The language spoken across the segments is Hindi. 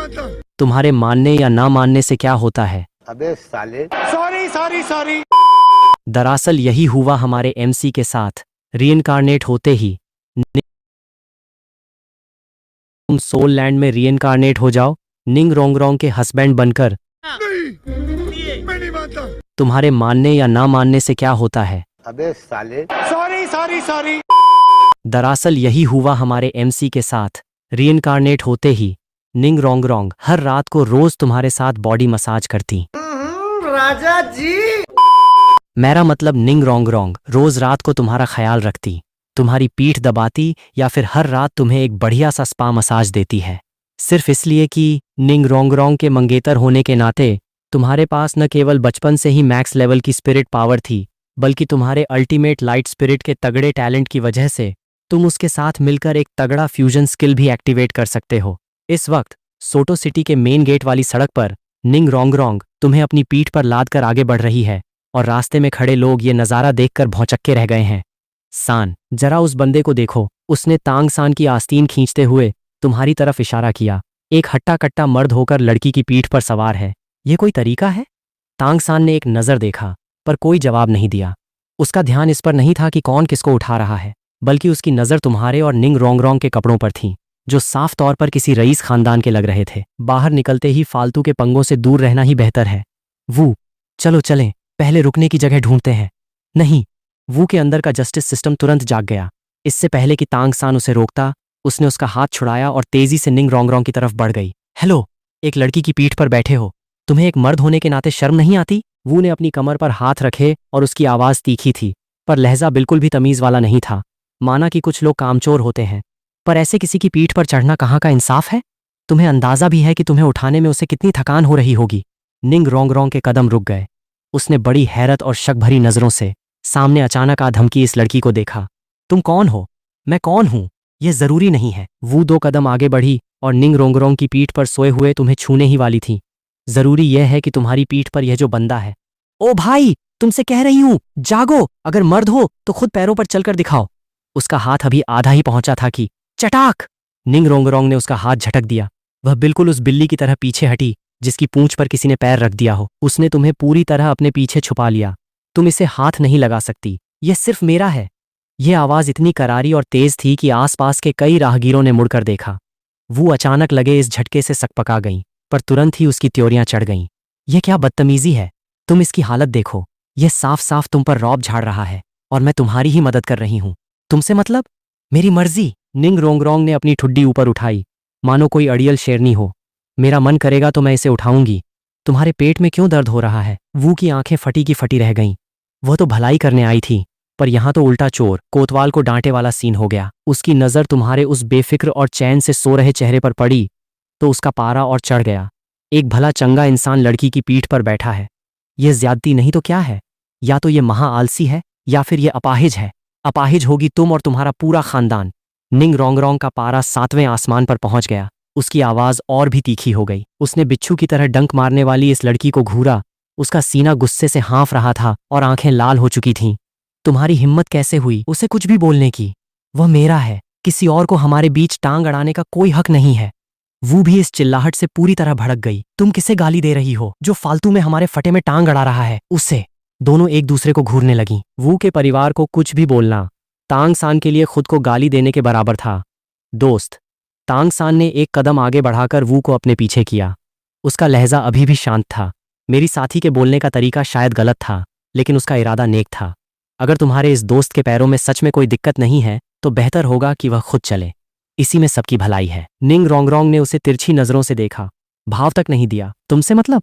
मानता। तुम्हारे मानने या ना मानने से क्या होता है? अबे साले। Sorry sorry sorry. दरअसल यही हुआ हमारे एमसी के साथ। रीइनकार्नेट होते ही तुम सोल लैंड में रीइनकार्नेट हो जाओ, निंग रोंगरोंग के हस्बैंड बनकर। नहीं, मैं नहीं मानता। तुम्हारे मानने या ना मानने से क्या होता है? अबे साले। Sorry sorry sorry. दरअसल यही हुआ हमारे एमसी के साथ। रीइनकार्नेट होते ही निंग रोंगरोंग हर रात को रोज तुम्हारे साथ बॉडी मसाज करती। राजा जी। मेरा मतलब निंग रोंगरोंग रोज रात को तुम्हारा ख्याल रखती, तुम्हारी पीठ दबाती या फिर हर रात तुम्हें एक बढ़िया सा स्पा मसाज देती है, सिर्फ इसलिए कि निंग रोंगरोंग के मंगेतर होने के नाते तुम्हारे पास न केवल बचपन से ही मैक्स लेवल की स्पिरिट पावर थी, बल्कि तुम्हारे अल्टीमेट लाइट स्पिरिट के तगड़े टैलेंट की वजह से तुम उसके साथ मिलकर एक तगड़ा फ्यूजन स्किल भी एक्टिवेट कर सकते हो। इस वक्त सोटो सिटी के मेन गेट वाली सड़क पर निंग रोंगरोंग तुम्हें अपनी पीठ पर लाद कर आगे बढ़ रही है और रास्ते में खड़े लोग ये नज़ारा देखकर भौंचक्के रह गए हैं। सान, जरा उस बंदे को देखो, उसने तांग सान की आस्तीन खींचते हुए तुम्हारी तरफ इशारा किया। एक हट्टा कट्टा मर्द होकर लड़की की पीठ पर सवार है, ये कोई तरीका है? तांग सान ने एक नज़र देखा पर कोई जवाब नहीं दिया। उसका ध्यान इस पर नहीं था कि कौन किसको उठा रहा है, बल्कि उसकी नज़र तुम्हारे और निंग रोंगरोंग के कपड़ों पर थी, जो साफ तौर पर किसी रईस खानदान के लग रहे थे। बाहर निकलते ही फालतू के पंगों से दूर रहना ही बेहतर है। वो, चलो चलें, पहले रुकने की जगह ढूंढते हैं। नहीं, वो के अंदर का जस्टिस सिस्टम तुरंत जाग गया। इससे पहले कि तांग सान उसे रोकता, उसने उसका हाथ छुड़ाया और तेजी से निंग रोंगरोंग की तरफ बढ़ गई। हेलो, एक लड़की की पीठ पर बैठे हो, तुम्हें एक मर्द होने के नाते शर्म नहीं आती? वो ने अपनी कमर पर हाथ रखे और उसकी आवाज़ तीखी थी, पर लहजा बिल्कुल भी तमीज़ वाला नहीं था। माना कि कुछ लोग कामचोर होते हैं, पर ऐसे किसी की पीठ पर चढ़ना कहाँ का इंसाफ है? तुम्हें अंदाज़ा भी है कि तुम्हें उठाने में उसे कितनी थकान हो रही होगी। निंग रोंगरोंग के कदम रुक गए। उसने बड़ी हैरत और शक भरी नज़रों से सामने अचानक आ धमकी इस लड़की को देखा। तुम कौन हो? मैं कौन हूं? यह जरूरी नहीं है। वो 2 कदम आगे बढ़ी और निंग रोंगरोंग की पीठ पर सोए हुए तुम्हें छूने ही वाली थी। जरूरी यह है कि तुम्हारी पीठ पर यह जो बंदा है। ओ भाई, तुमसे कह रही हूं, जागो, अगर मर्द हो तो खुद पैरों पर चलकर दिखाओ। उसका हाथ अभी आधा ही पहुंचा था कि चटाक, निंग रोंगरोंग ने उसका हाथ झटक दिया। वह बिल्कुल उस बिल्ली की तरह पीछे हटी जिसकी पूंछ पर किसी ने पैर रख दिया हो। उसने तुम्हें पूरी तरह अपने पीछे छुपा लिया। तुम इसे हाथ नहीं लगा सकती, यह सिर्फ मेरा है। यह आवाज इतनी करारी और तेज थी कि आसपास के कई राहगीरों ने मुड़कर देखा। वो अचानक लगे इस झटके से सकपका गईं, पर तुरंत ही उसकी त्योरियां चढ़ गईं। यह क्या बदतमीजी है? तुम इसकी हालत देखो, यह साफ साफ तुम पर रौब झाड़ रहा है और मैं तुम्हारी ही मदद कर रही हूं। तुमसे मतलब? मेरी मर्जी। निंग रोंगरोंग ने अपनी ठुड्डी ऊपर उठाई, मानो कोई अड़ियल शेरनी हो। मेरा मन करेगा तो मैं इसे उठाऊंगी। तुम्हारे पेट में क्यों दर्द हो रहा है? वो की आंखें फटी की फटी रह गईं। वह तो भलाई करने आई थी, पर यहां तो उल्टा चोर कोतवाल को डांटे वाला सीन हो गया। उसकी नज़र तुम्हारे उस बेफिक्र और चैन से सो रहे चेहरे पर पड़ी तो उसका पारा और चढ़ गया। एक भला चंगा इंसान लड़की की पीठ पर बैठा है, यह ज्यादती नहीं तो क्या है? या तो यह महा आलसी है या फिर यह अपाहिज है। अपाहिज होगी तुम और तुम्हारा पूरा खानदान। निंग रोंगरोंग का पारा 7वें आसमान पर पहुंच गया। उसकी आवाज और भी तीखी हो गई। उसने बिच्छू की तरह डंक मारने वाली इस लड़की को घूरा। उसका सीना गुस्से से हाँफ रहा था और आंखें लाल हो चुकी थीं। तुम्हारी हिम्मत कैसे हुई उसे कुछ भी बोलने की? वह मेरा है, किसी और को हमारे बीच टांग अड़ाने का कोई हक नहीं है। वो भी इस चिल्लाहट से पूरी तरह भड़क गई। तुम किसे गाली दे रही हो जो फालतू में हमारे फटे में टांग अड़ा रहा है? उसे। दोनों एक दूसरे को घूरने लगीं। वो के परिवार को कुछ भी बोलना तांग सान के लिए खुद को गाली देने के बराबर था। दोस्त, तांग सान ने एक कदम आगे बढ़ाकर वू को अपने पीछे किया। उसका लहजा अभी भी शांत था। मेरी साथी के बोलने का तरीका शायद गलत था, लेकिन उसका इरादा नेक था। अगर तुम्हारे इस दोस्त के पैरों में सच में कोई दिक्कत नहीं है तो बेहतर होगा कि वह खुद चले। इसी में सबकी भलाई है। निंग रोंगरोंग ने उसे तिरछी नजरों से देखा, भाव तक नहीं दिया। तुमसे मतलब?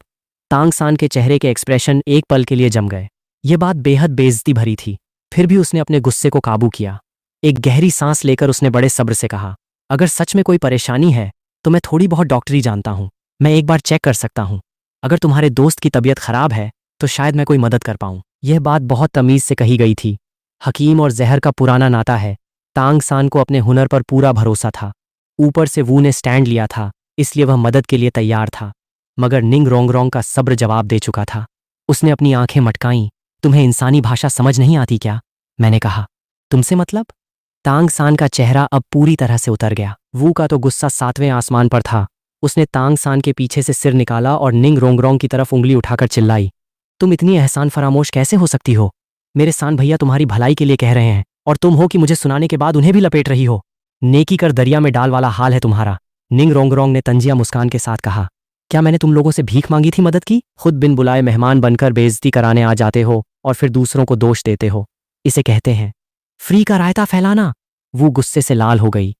तांग सान के चेहरे के एक्सप्रेशन एक पल के लिए जम गए। यह बात बेहद बेइज्जती भरी थी, फिर भी उसने अपने गुस्से को काबू किया। एक गहरी सांस लेकर उसने बड़े सब्र से कहा, अगर सच में कोई परेशानी है तो मैं थोड़ी बहुत डॉक्टरी जानता हूँ, मैं एक बार चेक कर सकता हूँ। अगर तुम्हारे दोस्त की तबीयत खराब है तो शायद मैं कोई मदद कर पाऊँ। यह बात बहुत तमीज़ से कही गई थी। हकीम और जहर का पुराना नाता है। तांग सान को अपने हुनर पर पूरा भरोसा था। ऊपर से वू ने स्टैंड लिया था, इसलिए वह मदद के लिए तैयार था। मगर निंग रोंगरोंग का सब्र जवाब दे चुका था। उसने अपनी आंखें मटकाईं। तुम्हें इंसानी भाषा समझ नहीं आती क्या? मैंने कहा। तुमसे मतलब? तांग सान का चेहरा अब पूरी तरह से उतर गया। वू का तो गुस्सा 7वें आसमान पर था, उसने तांग सान के पीछे से सिर निकाला और निंग रोंगरोंग की तरफ उंगली उठाकर चिल्लाई, तुम इतनी एहसान फरामोश कैसे हो सकती हो? मेरे सान भैया तुम्हारी भलाई के लिए कह रहे हैं और तुम हो कि मुझे सुनाने के बाद उन्हें भी लपेट रही हो। नेकी कर दरिया में डाल वाला हाल है तुम्हारा। निंग रोंगरोंग ने तंजिया मुस्कान के साथ कहा, क्या मैंने तुम लोगों से भीख मांगी थी मदद की? खुद बिन बुलाए मेहमान बनकर बेइज्जती कराने आ जाते हो और फिर दूसरों को दोष देते हो। इसे कहते हैं फ्री का रायता फैलाना। वो गुस्से से लाल हो गई।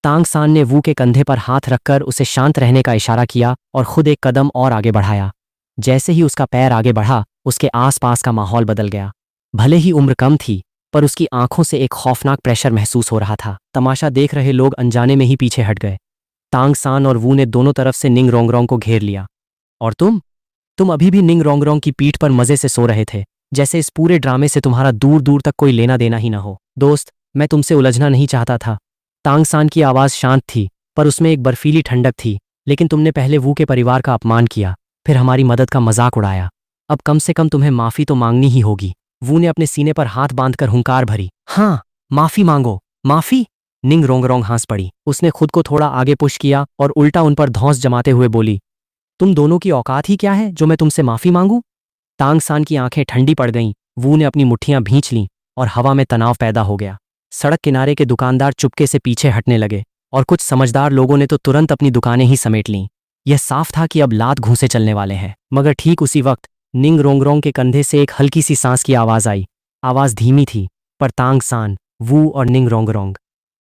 तांग सान ने वू के कंधे पर हाथ रखकर उसे शांत रहने का इशारा किया और खुद एक कदम और आगे बढ़ाया। जैसे ही उसका पैर आगे बढ़ा, उसके आसपास का माहौल बदल गया। भले ही उम्र कम थी, पर उसकी आंखों से एक खौफनाक प्रेशर महसूस हो रहा था। तमाशा देख रहे लोग अनजाने में ही पीछे हट गए। तांग सान और वू ने दोनों तरफ से निंग रोंगरोंग को घेर लिया। और तुम अभी भी निंग रोंगरोंग की पीठ पर मजे से सो रहे थे, जैसे इस पूरे ड्रामे से तुम्हारा दूर दूर तक कोई लेना देना ही ना हो। दोस्त, मैं तुमसे उलझना नहीं चाहता था। तांग सान की आवाज़ शांत थी, पर उसमें एक बर्फीली ठंडक थी। लेकिन तुमने पहले वू के परिवार का अपमान किया, फिर हमारी मदद का मजाक उड़ाया। अब कम से कम तुम्हें माफ़ी तो मांगनी ही होगी। वू ने अपने सीने पर हाथ बांधकर हुंकार भरी। हाँ, माफ़ी मांगो। माफ़ी? निंग रोंगरोंग हंस पड़ी। उसने खुद को थोड़ा आगे पुश किया और उल्टा उन पर धौंस जमाते हुए बोली, तुम दोनों की औकात ही क्या है जो मैं तुमसे माफ़ी मांगूं? तांग सान की आंखें ठंडी पड़ गईं। वू ने अपनी मुट्ठियां भींच लीं और हवा में तनाव पैदा हो गया। सड़क किनारे के दुकानदार चुपके से पीछे हटने लगे और कुछ समझदार लोगों ने तो तुरंत अपनी दुकानें ही समेट लीं। यह साफ था कि अब लात घूंसे चलने वाले हैं। मगर ठीक उसी वक्त निंग रोंगरोंग के कंधे से एक हल्की सी सांस की आवाज़ आई। आवाज़ धीमी थी, पर तांग सान, वू और निंग रोंगरोंग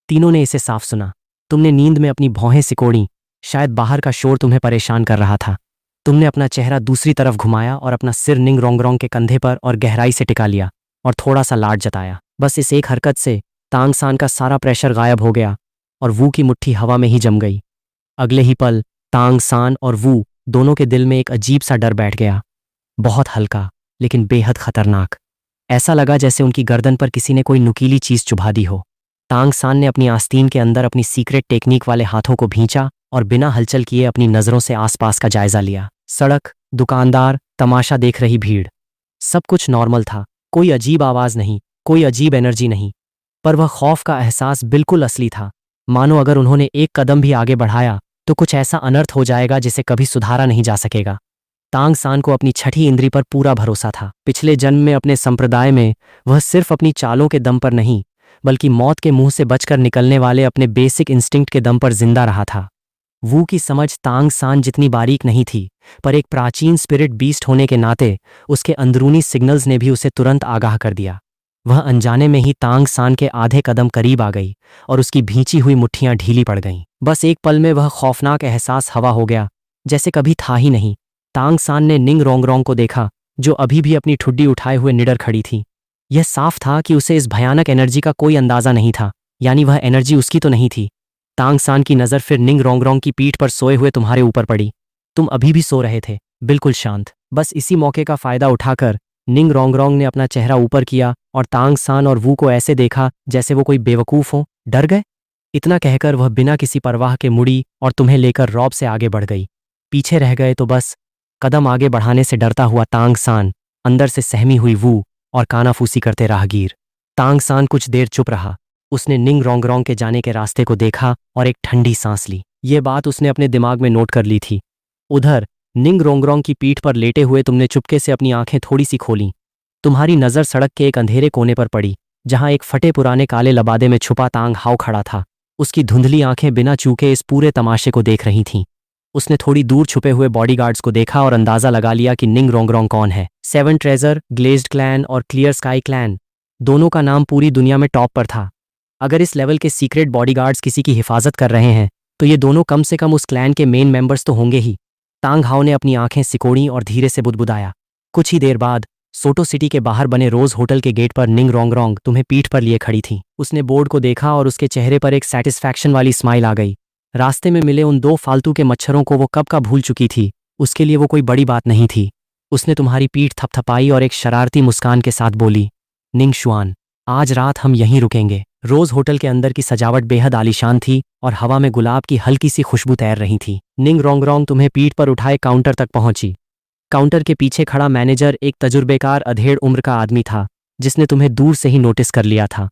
तीनों ने इसे साफ सुना। तुमने नींद में अपनी भौहें सिकोड़ी। शायद बाहर का शोर तुम्हें परेशान कर रहा था। तुमने अपना चेहरा दूसरी तरफ घुमाया और अपना सिर निंग रोंगरोंग के कंधे पर और गहराई से टिका लिया और थोड़ा सा लाड जताया। बस इस एक हरकत से तांग सान का सारा प्रेशर गायब हो गया और वू की मुट्ठी हवा में ही जम गई। अगले ही पल तांग सान और वू दोनों के दिल में एक अजीब सा डर बैठ गया। बहुत हल्का, लेकिन बेहद खतरनाक। ऐसा लगा जैसे उनकी गर्दन पर किसी ने कोई नुकीली चीज चुभा दी हो। तांग सान ने अपनी आस्तीन के अंदर अपनी सीक्रेट टेक्निक वाले हाथों को भींचा और बिना हलचल किए अपनी नजरों से आसपास का जायजा लिया। सड़क, दुकानदार, तमाशा देख रही भीड़, सब कुछ नॉर्मल था। कोई अजीब आवाज नहीं, कोई अजीब एनर्जी नहीं, पर वह खौफ का एहसास बिल्कुल असली था। मानो अगर उन्होंने एक कदम भी आगे बढ़ाया तो कुछ ऐसा अनर्थ हो जाएगा जिसे कभी सुधारा नहीं जा सकेगा। तांग सान को अपनी छठी इंद्री पर पूरा भरोसा था। पिछले जन्म में अपने संप्रदाय में वह सिर्फ अपनी चालों के दम पर नहीं, बल्कि मौत के मुंह से बचकर निकलने वाले अपने बेसिक इंस्टिंक्ट के दम पर जिंदा रहा था। वू की समझ तांग सान जितनी बारीक नहीं थी, पर एक प्राचीन स्पिरिट बीस्ट होने के नाते उसके अंदरूनी सिग्नल्स ने भी उसे तुरंत आगाह कर दिया। वह अनजाने में ही तांग सान के आधे कदम करीब आ गई और उसकी भींची हुई मुट्ठियां ढीली पड़ गईं। बस एक पल में वह खौफनाक एहसास हवा हो गया, जैसे कभी था ही नहीं। तांग सान ने निंग रोंगरोंग को देखा, जो अभी भी अपनी ठुड्डी उठाए हुए निडर खड़ी थी। यह साफ था कि उसे इस भयानक एनर्जी का कोई अंदाजा नहीं था, यानी वह एनर्जी उसकी तो नहीं थी। तांग सान की नज़र फिर निंग रोंगरोंग की पीठ पर सोए हुए तुम्हारे ऊपर पड़ी। तुम अभी भी सो रहे थे, बिल्कुल शांत। बस इसी मौके का फायदा उठाकर निंग रोंगरोंग ने अपना चेहरा ऊपर किया और तांग सान और वू को ऐसे देखा जैसे वो कोई बेवकूफ़ हो। डर गए? इतना कहकर वह बिना किसी परवाह के मुड़ी और तुम्हें लेकर रौब से आगे बढ़ गई। पीछे रह गए तो बस। कदम आगे बढ़ाने से डरता हुआ तांग सान, अंदर से सहमी हुई वू और कानाफूसी करते राहगीर। तांग सान कुछ देर चुप रहा। उसने निंग रोंगरोंग के जाने के रास्ते को देखा और एक ठंडी सांस ली। ये बात उसने अपने दिमाग में नोट कर ली थी। उधर निंग रोंगरोंग की पीठ पर लेटे हुए तुमने चुपके से अपनी आंखें थोड़ी सी खोलीं। तुम्हारी नज़र सड़क के एक अंधेरे कोने पर पड़ी, जहां एक फटे पुराने काले लबादे में छुपा तांग हाउ खड़ा था। उसकी धुंधली आंखें बिना चूके इस पूरे तमाशे को देख रही थीं। उसने थोड़ी दूर छुपे हुए बॉडीगार्ड्स को देखा और अंदाजा लगा लिया कि निंग रोंगरोंग कौन है। सेवन ट्रेजर, ग्लेज्ड क्लैन और क्लियर स्काई क्लैन, दोनों का नाम पूरी दुनिया में टॉप पर था। अगर इस लेवल के सीक्रेट बॉडीगार्ड्स किसी की हिफाजत कर रहे हैं, तो ये दोनों कम से कम उस क्लैन के मेन मेंबर्स तो होंगे ही। तांग हाउ ने अपनी आंखें सिकोड़ी और धीरे से बुदबुदाया। कुछ ही देर बाद सोटो सिटी के बाहर बने रोज होटल के गेट पर निंग रोंगरोंग तुम्हें पीठ पर लिए खड़ी थी। उसने बोर्ड को देखा और उसके चेहरे पर एक सेटिस्फैक्शन वाली स्माइल आ गई। रास्ते में मिले उन 2 फालतू के मच्छरों को वो कब का भूल चुकी थी। उसके लिए वो कोई बड़ी बात नहीं थी। उसने तुम्हारी पीठ थपथपाई और एक शरारती मुस्कान के साथ बोली, निंग शुआन, आज रात हम यहीं रुकेंगे। रोज होटल के अंदर की सजावट बेहद आलीशान थी और हवा में गुलाब की हल्की सी खुशबू तैर रही थी। निंग रोंगरोंग तुम्हें पीठ पर उठाए काउंटर तक पहुंची। काउंटर के पीछे खड़ा मैनेजर एक तजुर्बेकार अधेड़ उम्र का आदमी था, जिसने तुम्हें दूर से ही नोटिस कर लिया था।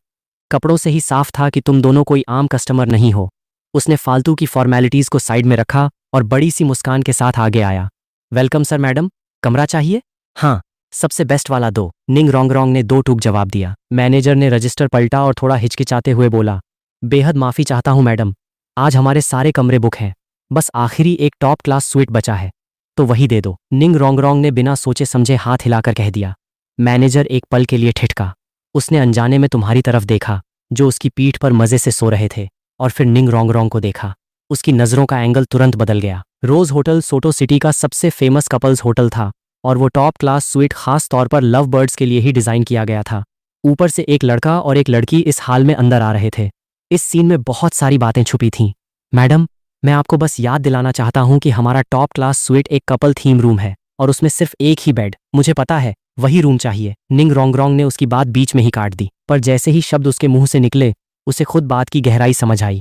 कपड़ों से ही साफ था कि तुम दोनों कोई आम कस्टमर नहीं हो। उसने फालतू की फॉर्मेलिटीज को साइड में रखा और बड़ी सी मुस्कान के साथ आगे आया। वेलकम सर मैडम, कमरा चाहिए? हाँ, सबसे बेस्ट वाला दो, निंग रोंग रोंग ने दो टूक जवाब दिया। मैनेजर ने रजिस्टर पलटा और थोड़ा हिचकिचाते हुए बोला, बेहद माफ़ी चाहता हूँ मैडम, आज हमारे सारे कमरे बुक हैं, बस आखिरी एक टॉप क्लास स्वीट बचा है, तो वही दे दो। निंग रोंग रोंग ने बिना सोचे समझे हाथ हिलाकर कह दिया। मैनेजर एक पल के लिए ठिठका। उसने अनजाने में तुम्हारी तरफ देखा, जो उसकी पीठ पर मज़े से सो रहे थे, और फिर निंग रोंग रोंग को देखा। उसकी नज़रों का एंगल तुरंत बदल गया। रोज़ होटल सोटो सिटी का सबसे फेमस कपल्स होटल था, और वो टॉप क्लास स्वीट खास तौर पर लव बर्ड्स के लिए ही डिज़ाइन किया गया था। ऊपर से एक लड़का और एक लड़की इस हाल में अंदर आ रहे थे। इस सीन में बहुत सारी बातें छुपी थीं। मैडम, मैं आपको बस याद दिलाना चाहता हूं कि हमारा टॉप क्लास स्वीट एक कपल थीम रूम है, और उसमें सिर्फ एक ही बेड, मुझे पता है, वही रूम चाहिए। निंग रोंग रोंग ने उसकी बात बीच में ही काट दी, पर जैसे ही शब्द उसके मुंह से निकले, उसे खुद बात की गहराई समझ आई।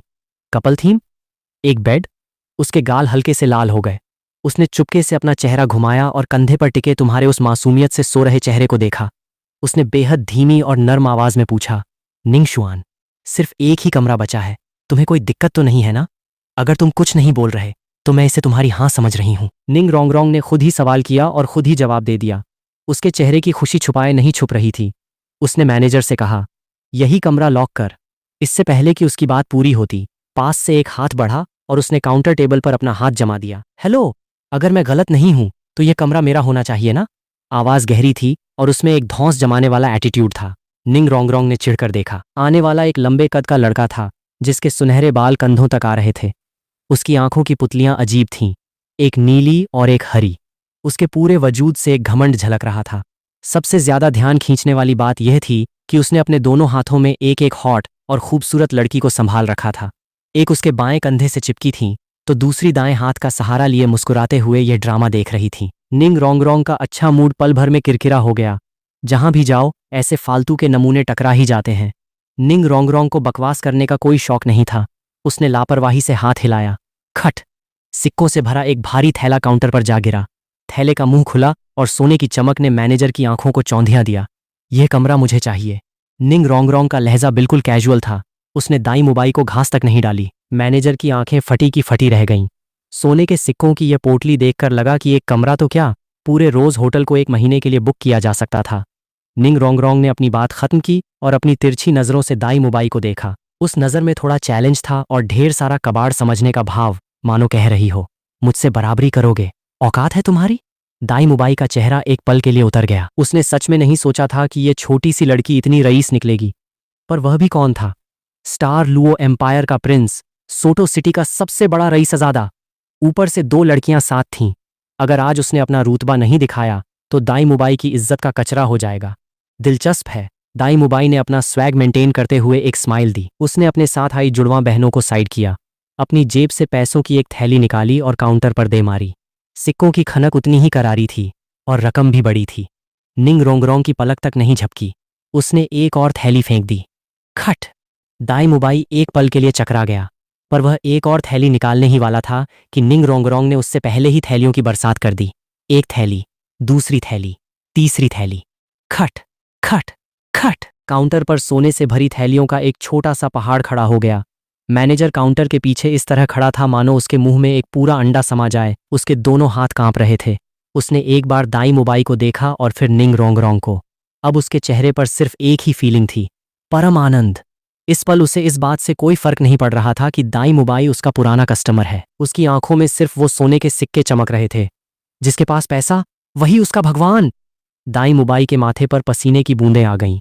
Couple theme? एक बेड? उसके गाल हल्के से लाल हो गए। उसने चुपके से अपना चेहरा घुमाया और कंधे पर टिके तुम्हारे उस मासूमियत से सो रहे चेहरे को देखा। उसने बेहद धीमी और नर्म आवाज में पूछा, निंग शुआन, सिर्फ एक ही कमरा बचा है, तुम्हें कोई दिक्कत तो नहीं है ना? अगर तुम कुछ नहीं बोल रहे तो मैं इसे तुम्हारी हाँ समझ रही हूं। निंग रोंग रोंग ने खुद ही सवाल किया और खुद ही जवाब दे दिया। उसके चेहरे की खुशी छुपाए नहीं छुप रही थी। उसने मैनेजर से कहा, यही कमरा लॉक कर। इससे पहले कि उसकी बात पूरी होती, पास से एक हाथ बढ़ा और उसने काउंटर टेबल पर अपना हाथ जमा दिया। हेलो, अगर मैं गलत नहीं हूं तो यह कमरा मेरा होना चाहिए ना? आवाज गहरी थी और उसमें एक धौंस जमाने वाला एटीट्यूड था। निंग रोंग रोंग ने चिढ़कर देखा। आने वाला एक लंबे कद का लड़का था, जिसके सुनहरे बाल कंधों तक आ रहे थे। उसकी आंखों की पुतलियां अजीब थीं, एक नीली और एक हरी। उसके पूरे वजूद से एक घमंड झलक रहा था। सबसे ज्यादा ध्यान खींचने वाली बात यह थी कि उसने अपने दोनों हाथों में एक एक हॉट और खूबसूरत लड़की को संभाल रखा था। एक उसके बाएं कंधे से चिपकी थी, तो दूसरी दाएं हाथ का सहारा लिए मुस्कुराते हुए यह ड्रामा देख रही थी। निंग रोंग रोंग का अच्छा मूड पल भर में किरकिरा हो गया। जहां भी जाओ ऐसे फालतू के नमूने टकरा ही जाते हैं। निंग रोंग रोंग को बकवास करने का कोई शौक नहीं था। उसने लापरवाही से हाथ हिलाया। खट! सिक्कों से भरा एक भारी थैला काउंटर पर जा गिरा। थैले का मुंह खुला और सोने की चमक ने मैनेजर की आंखों को चौंधिया दिया। यह कमरा मुझे चाहिए। निंग रोंग रोंग का लहजा बिल्कुल कैजुअल था। उसने दाई मुबाई को घास तक नहीं डाली। मैनेजर की आंखें फटी की फटी रह गईं। सोने के सिक्कों की यह पोटली देखकर लगा कि एक कमरा तो क्या, पूरे रोज होटल को एक महीने के लिए बुक किया जा सकता था। निंग रोंग रोंग ने अपनी बात खत्म की और अपनी तिरछी नजरों से दाई मुबाई को देखा। उस नजर में थोड़ा चैलेंज था और ढेर सारा कबाड़ समझने का भाव, मानो कह रही हो, मुझसे बराबरी करोगे? औकात है तुम्हारी? दाई मुबाई का चेहरा एक पल के लिए उतर गया। उसने सच में नहीं सोचा था कि यह छोटी सी लड़की इतनी रईस निकलेगी। पर वह भी कौन था? स्टार लुओ एम्पायर का प्रिंस, सोटो सिटी का सबसे बड़ा रईसज़ादा। ऊपर से दो लड़कियां साथ थीं। अगर आज उसने अपना रूतबा नहीं दिखाया तो दाई मुबाई की इज्जत का कचरा हो जाएगा। दिलचस्प है, दाई मुबाई ने अपना स्वैग मेंटेन करते हुए एक स्माइल दी। उसने अपने साथ आई जुड़वां बहनों को साइड किया, अपनी जेब से पैसों की एक थैली निकाली और काउंटर पर दे मारी। सिक्कों की खनक उतनी ही करारी थी और रकम भी बड़ी थी। निंग रोंग रोंग की पलक तक नहीं झपकी। उसने एक और थैली फेंक दी। खट! दाई मुबाई एक पल के लिए चकरा गया, पर वह एक और थैली निकालने ही वाला था कि निंग रोंग रोंग ने उससे पहले ही थैलियों की बरसात कर दी। एक थैली, दूसरी थैली, तीसरी थैली। खट खट खट! काउंटर पर सोने से भरी थैलियों का एक छोटा सा पहाड़ खड़ा हो गया। मैनेजर काउंटर के पीछे इस तरह खड़ा था मानो उसके मुंह में एक पूरा अंडा समा जाए। उसके दोनों हाथ कांप रहे थे। उसने एक बार दाई मुबाई को देखा और फिर निंग रोंग रोंग को। अब उसके चेहरे पर सिर्फ एक ही फीलिंग थी, परम आनंद। इस पल उसे इस बात से कोई फर्क नहीं पड़ रहा था कि दाई मुबाई उसका पुराना कस्टमर है। उसकी आंखों में सिर्फ वो सोने के सिक्के चमक रहे थे। जिसके पास पैसा, वही उसका भगवान। दाई मुबाई के माथे पर पसीने की बूंदें आ गईं।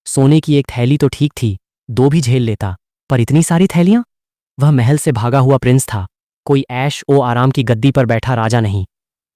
सोने की एक थैली तो ठीक थी, दो भी झेल लेता, पर इतनी सारी थैलियां? वह महल से भागा हुआ प्रिंस था, कोई ऐश ओ आराम की गद्दी पर बैठा राजा नहीं।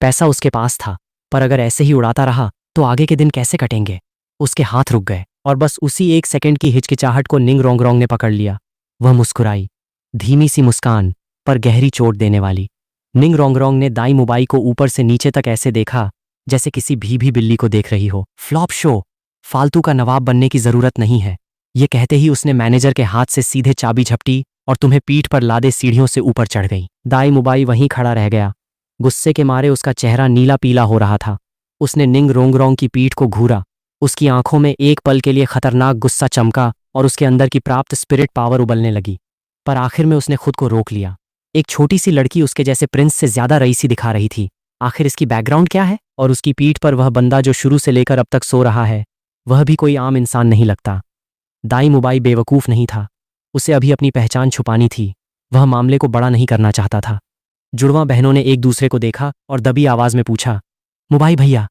पैसा उसके पास था, पर अगर ऐसे ही उड़ाता रहा तो आगे के दिन कैसे कटेंगे? उसके हाथ रुक गए और बस उसी एक सेकंड की हिचकिचाहट को निंग रोंग रोंग ने पकड़ लिया। वह मुस्कुराई, धीमी सी मुस्कान, पर गहरी चोट देने वाली। निंग रोंग रोंग ने दाई मुबाई को ऊपर से नीचे तक ऐसे देखा जैसे किसी भीभी बिल्ली को देख रही हो। फ्लॉप शो, फालतू का नवाब बनने की जरूरत नहीं है। ये कहते ही उसने मैनेजर के हाथ से सीधे चाबी झपटी और तुम्हें पीठ पर लादे सीढ़ियों से ऊपर चढ़ गई। दाई मुबाई वहीं खड़ा रह गया। गुस्से के मारे उसका चेहरा नीला पीला हो रहा था। उसने निंग रोंग रोंग की पीठ को घूरा। उसकी आंखों में एक पल के लिए खतरनाक गुस्सा चमका और उसके अंदर की प्राप्त स्पिरिट पावर उबलने लगी। पर आखिर में उसने खुद को रोक लिया। एक छोटी सी लड़की उसके जैसे प्रिंस से ज्यादा रईसी दिखा रही थी। आखिर इसकी बैकग्राउंड क्या है? और उसकी पीठ पर वह बंदा जो शुरू से लेकर अब तक सो रहा है, वह भी कोई आम इंसान नहीं लगता। दाई मुबाई बेवकूफ नहीं था। उसे अभी अपनी पहचान छुपानी थी। वह मामले को बड़ा नहीं करना चाहता था। जुड़वां बहनों ने एक दूसरे को देखा और दबी आवाज में पूछा, मुबाई भैया,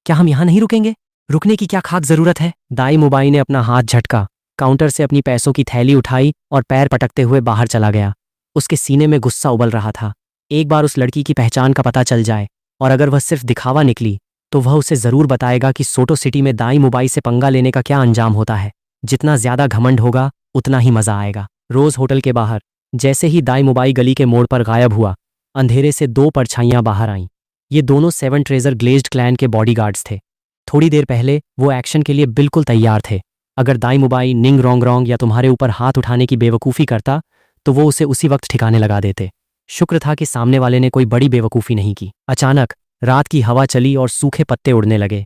क्या हम यहां नहीं रुकेंगे? रुकने की क्या खास जरूरत है? दाई मुबाई ने अपना हाथ झटका, काउंटर से अपनी पैसों की थैली उठाई और पैर पटकते हुए बाहर चला गया। उसके सीने में गुस्सा उबल रहा था। एक बार उस लड़की की पहचान का पता चल जाए, और अगर वह सिर्फ दिखावा निकली, तो वह उसे जरूर बताएगा कि सोटो सिटी में दाई मुबाई से पंगा लेने का क्या अंजाम होता है। जितना ज्यादा घमंड होगा, उतना ही मजा आएगा। रोज होटल के बाहर जैसे ही दाई मुबाई गली के मोड़ पर गायब हुआ, अंधेरे से दो परछाइयां बाहर आईं। ये दोनों सेवन ट्रेजर ग्लेज्ड क्लैन के बॉडीगार्ड्स थे। थोड़ी देर पहले वो एक्शन के लिए बिल्कुल तैयार थे। अगर दाई मुबाई निंग रोंग रोंग या तुम्हारे ऊपर हाथ उठाने की बेवकूफ़ी करता, तो वो उसे उसी वक्त ठिकाने लगा देते। शुक्र था कि सामने वाले ने कोई बड़ी बेवकूफ़ी नहीं की। अचानक रात की हवा चली और सूखे पत्ते उड़ने लगे।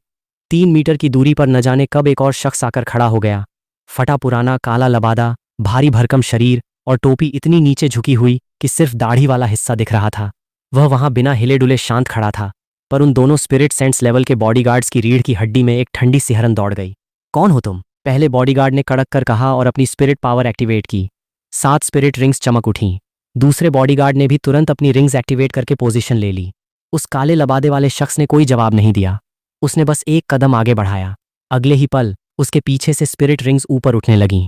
3 मीटर की दूरी पर न जाने कब एक और शख्स आकर खड़ा हो गया। फटा पुराना काला लबादा, भारी भरकम शरीर और टोपी इतनी नीचे झुकी हुई कि सिर्फ दाढ़ी वाला हिस्सा दिख रहा था। वह वहां बिना हिले डुले शांत खड़ा था, पर उन दोनों स्पिरिट सेंस लेवल के बॉडीगार्ड्स की रीढ़ की हड्डी में एक ठंडी सिहरन दौड़ गई। कौन हो तुम? पहले बॉडीगार्ड ने कड़क कर कहा और अपनी स्पिरिट पावर एक्टिवेट की। 7 स्पिरिट रिंग्स चमक उठीं। दूसरे बॉडीगार्ड ने भी तुरंत अपनी रिंग्स एक्टिवेट करके पोजीशन ले ली। उस काले लबादे वाले शख्स ने कोई जवाब नहीं दिया। उसने बस एक कदम आगे बढ़ाया। अगले ही पल उसके पीछे से स्पिरिट रिंग्स ऊपर उठने लगीं।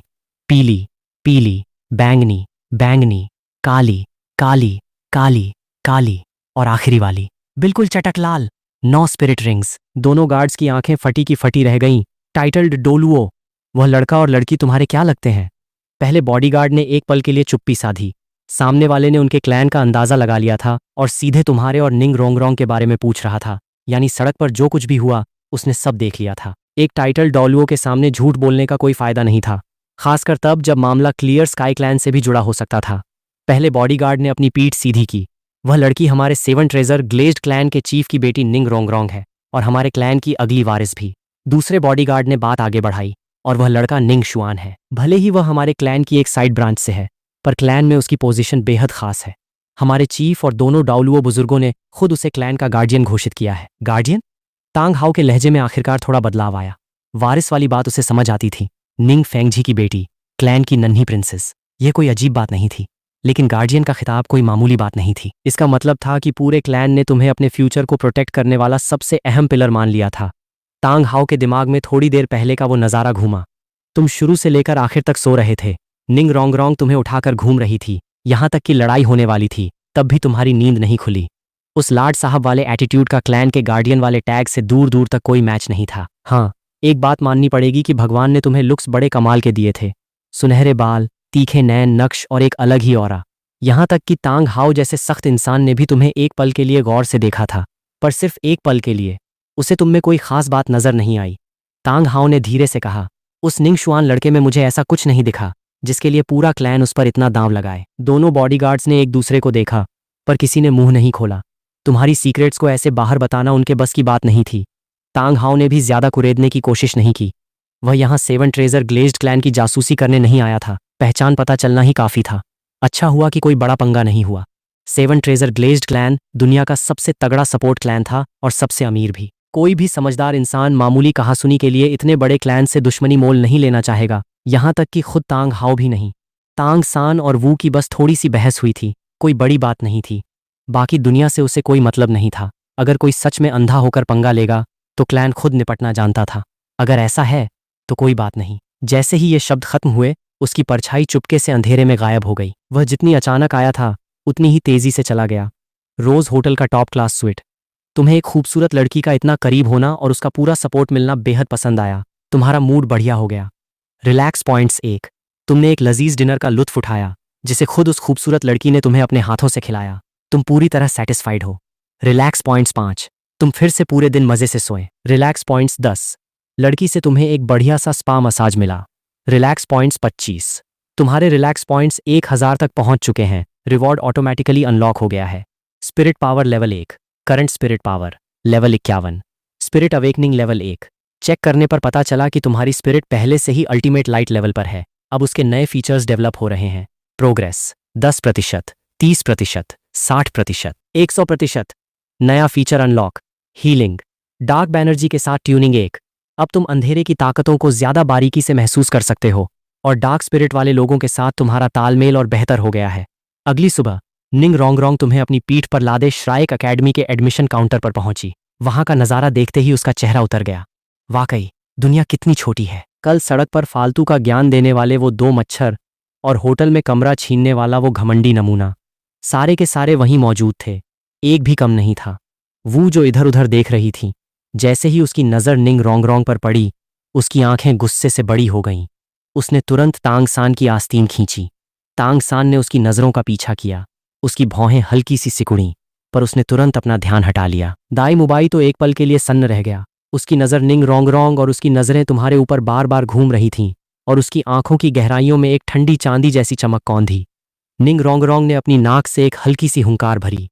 पीली, पीली, बैंगनी, बैंगनी, काली, काली, काली, काली और आखिरी वाली बिल्कुल चटक लाल। 9 स्पिरिट रिंग्स। दोनों गार्ड्स की आंखें फटी की फटी रह गईं। टाइटल्ड डोलुओ, वह लड़का और लड़की तुम्हारे क्या लगते हैं? पहले बॉडीगार्ड ने एक पल के लिए चुप्पी साधी। सामने वाले ने उनके क्लैन का अंदाजा लगा लिया था और सीधे तुम्हारे और निंग रोंग रोंग के बारे में पूछ रहा था। यानी सड़क पर जो कुछ भी हुआ, उसने सब देख लिया था। एक टाइटल डॉलुओ के सामने झूठ बोलने का कोई फायदा नहीं था, खासकर तब जब मामला क्लियर स्काई क्लैन से भी जुड़ा हो सकता था। पहले बॉडीगार्ड ने अपनी पीठ सीधी की। वह लड़की हमारे सेवन ट्रेजर ग्लेज्ड क्लैन के चीफ की बेटी निंग रोंग रोंग है और हमारे क्लैन की अगली वारिस भी। दूसरे बॉडीगार्ड ने बात आगे बढ़ाई, और वह लड़का निंग शुआन है। भले ही वह हमारे क्लैन की एक साइड ब्रांच से है, पर क्लैन में उसकी पोजीशन बेहद खास है। हमारे चीफ और दोनों डाउलुओ बुजुर्गों ने खुद उसे क्लैन का गार्डियन घोषित किया है। गार्डियन? तांग हाउ के लहजे में आखिरकार थोड़ा बदलाव आया। वारिस वाली बात उसे समझ आती थी। निंग फेंगजी की बेटी, क्लैन की नन्ही प्रिंसेस। यह कोई अजीब बात नहीं थी, लेकिन गार्डियन का खिताब कोई मामूली बात नहीं थी। इसका मतलब था कि पूरे क्लैन ने तुम्हें अपने फ्यूचर को प्रोटेक्ट करने वाला सबसे अहम पिलर मान लिया था। तांग हाउ के दिमाग में थोड़ी देर पहले का वो नज़ारा घूमा। तुम शुरू से लेकर आखिर तक सो रहे थे। निंग रोंग रोंग तुम्हें उठाकर घूम रही थी, यहां तक कि लड़ाई होने वाली थी, तब भी तुम्हारी नींद नहीं खुली। उस लाड साहब वाले एटीट्यूड का क्लैन के गार्डियन वाले टैग से दूर दूर तक कोई मैच नहीं था। हाँ, एक बात माननी पड़ेगी कि भगवान ने तुम्हें लुक्स बड़े कमाल के दिए थे। सुनहरे बाल, तीखे नैन नक्श और एक अलग ही ऑरा। यहां तक कि तांग हाउ जैसे सख्त इंसान ने भी तुम्हें एक पल के लिए गौर से देखा था, पर सिर्फ एक पल के लिए। उसे तुम में कोई खास बात नजर नहीं आई। तांग हाउ ने धीरे से कहा, उस निंग शुआन लड़के में मुझे ऐसा कुछ नहीं दिखा जिसके लिए पूरा क्लैन उस पर इतना दांव लगाए। दोनों बॉडीगार्ड्स ने एक दूसरे को देखा, पर किसी ने मुंह नहीं खोला। तुम्हारी सीक्रेट्स को ऐसे बाहर बताना उनके बस की बात नहीं थी। तांग हाउ ने भी ज्यादा कुरेदने की कोशिश नहीं की। वह यहाँ सेवन ट्रेजर ग्लेज्ड क्लैन की जासूसी करने नहीं आया था। पहचान पता चलना ही काफी था। अच्छा हुआ कि कोई बड़ा पंगा नहीं हुआ। सेवन ट्रेजर ग्लेज्ड क्लैन दुनिया का सबसे तगड़ा सपोर्ट क्लैन था और सबसे अमीर भी। कोई भी समझदार इंसान मामूली कहासुनी के लिए इतने बड़े क्लैन से दुश्मनी मोल नहीं लेना चाहेगा, यहां तक कि खुद तांग हाउ भी नहीं। तांग सान और वू की बस थोड़ी सी बहस हुई थी, कोई बड़ी बात नहीं थी। बाकी दुनिया से उसे कोई मतलब नहीं था। अगर कोई सच में अंधा होकर पंगा लेगा, तो क्लैन खुद निपटना जानता था। अगर ऐसा है तो कोई बात नहीं। जैसे ही ये शब्द खत्म हुए, उसकी परछाई चुपके से अंधेरे में गायब हो गई। वह जितनी अचानक आया था, उतनी ही तेजी से चला गया। रोज होटल का टॉप क्लास स्वीट। तुम्हें एक खूबसूरत लड़की का इतना करीब होना और उसका पूरा सपोर्ट मिलना बेहद पसंद आया। तुम्हारा मूड बढ़िया हो गया। रिलैक्स पॉइंट्स 1, तुमने एक लजीज डिनर का लुत्फ उठाया, जिसे खुद उस खूबसूरत लड़की ने तुम्हें अपने हाथों से खिलाया। तुम पूरी तरह सेटिस्फाइड हो। रिलैक्स पॉइंट्स 5, तुम फिर से पूरे दिन मजे से सोए। रिलैक्स पॉइंट्स 10, लड़की से तुम्हें एक बढ़िया सा स्पा मसाज मिला। रिलैक्स पॉइंट्स 25, तुम्हारे रिलैक्स पॉइंट्स 1000 तक पहुंच चुके हैं। रिवॉर्ड ऑटोमेटिकली अनलॉक हो गया है। Spirit power level 1, current spirit power level 51, spirit awakening level 1। Check करने पर पता चला कि तुम्हारी स्पिरिट पहले से ही अल्टीमेट लाइट लेवल पर है। अब उसके नए फीचर्स डेवलप हो रहे हैं। प्रोग्रेस 10%, 30%, 60%, 100%। नया feature unlock, healing, dark Banerjee के साथ ट्यूनिंग 1। अब तुम अंधेरे की ताकतों को ज्यादा बारीकी से महसूस कर सकते हो और डार्क स्पिरिट वाले लोगों के साथ तुम्हारा तालमेल और बेहतर हो गया है। अगली सुबह निंग रोंगरोंग तुम्हें अपनी पीठ पर लादे श्राइक अकेडमी के एडमिशन काउंटर पर पहुंची। वहां का नजारा देखते ही उसका चेहरा उतर गया। वाकई दुनिया कितनी छोटी है। कल सड़क पर फालतू का ज्ञान देने वाले वो 2 मच्छर और होटल में कमरा छीनने वाला वो घमंडी नमूना, सारे के सारे वहीं मौजूद थे, एक भी कम नहीं था। वो जो इधर उधर देख रही थी, जैसे ही उसकी नज़र निंग रोंगरोंग पर पड़ी, उसकी आंखें गुस्से से बड़ी हो गईं। उसने तुरंत तांग सान की आस्तीन खींची। तांग सान ने उसकी नज़रों का पीछा किया। उसकी भौहें हल्की सी सिकुड़ीं, पर उसने तुरंत अपना ध्यान हटा लिया। दाई मुबाई तो एक पल के लिए सन्न रह गया। उसकी नज़र निंग रोंगरोंग और उसकी नज़रें तुम्हारे ऊपर बार बार घूम रही थीं और उसकी आंखों की गहराइयों में एक ठंडी चांदी जैसी चमक कौंधी। निंग रोंगरोंग ने अपनी नाक से एक हल्की सी हुंकार भरी।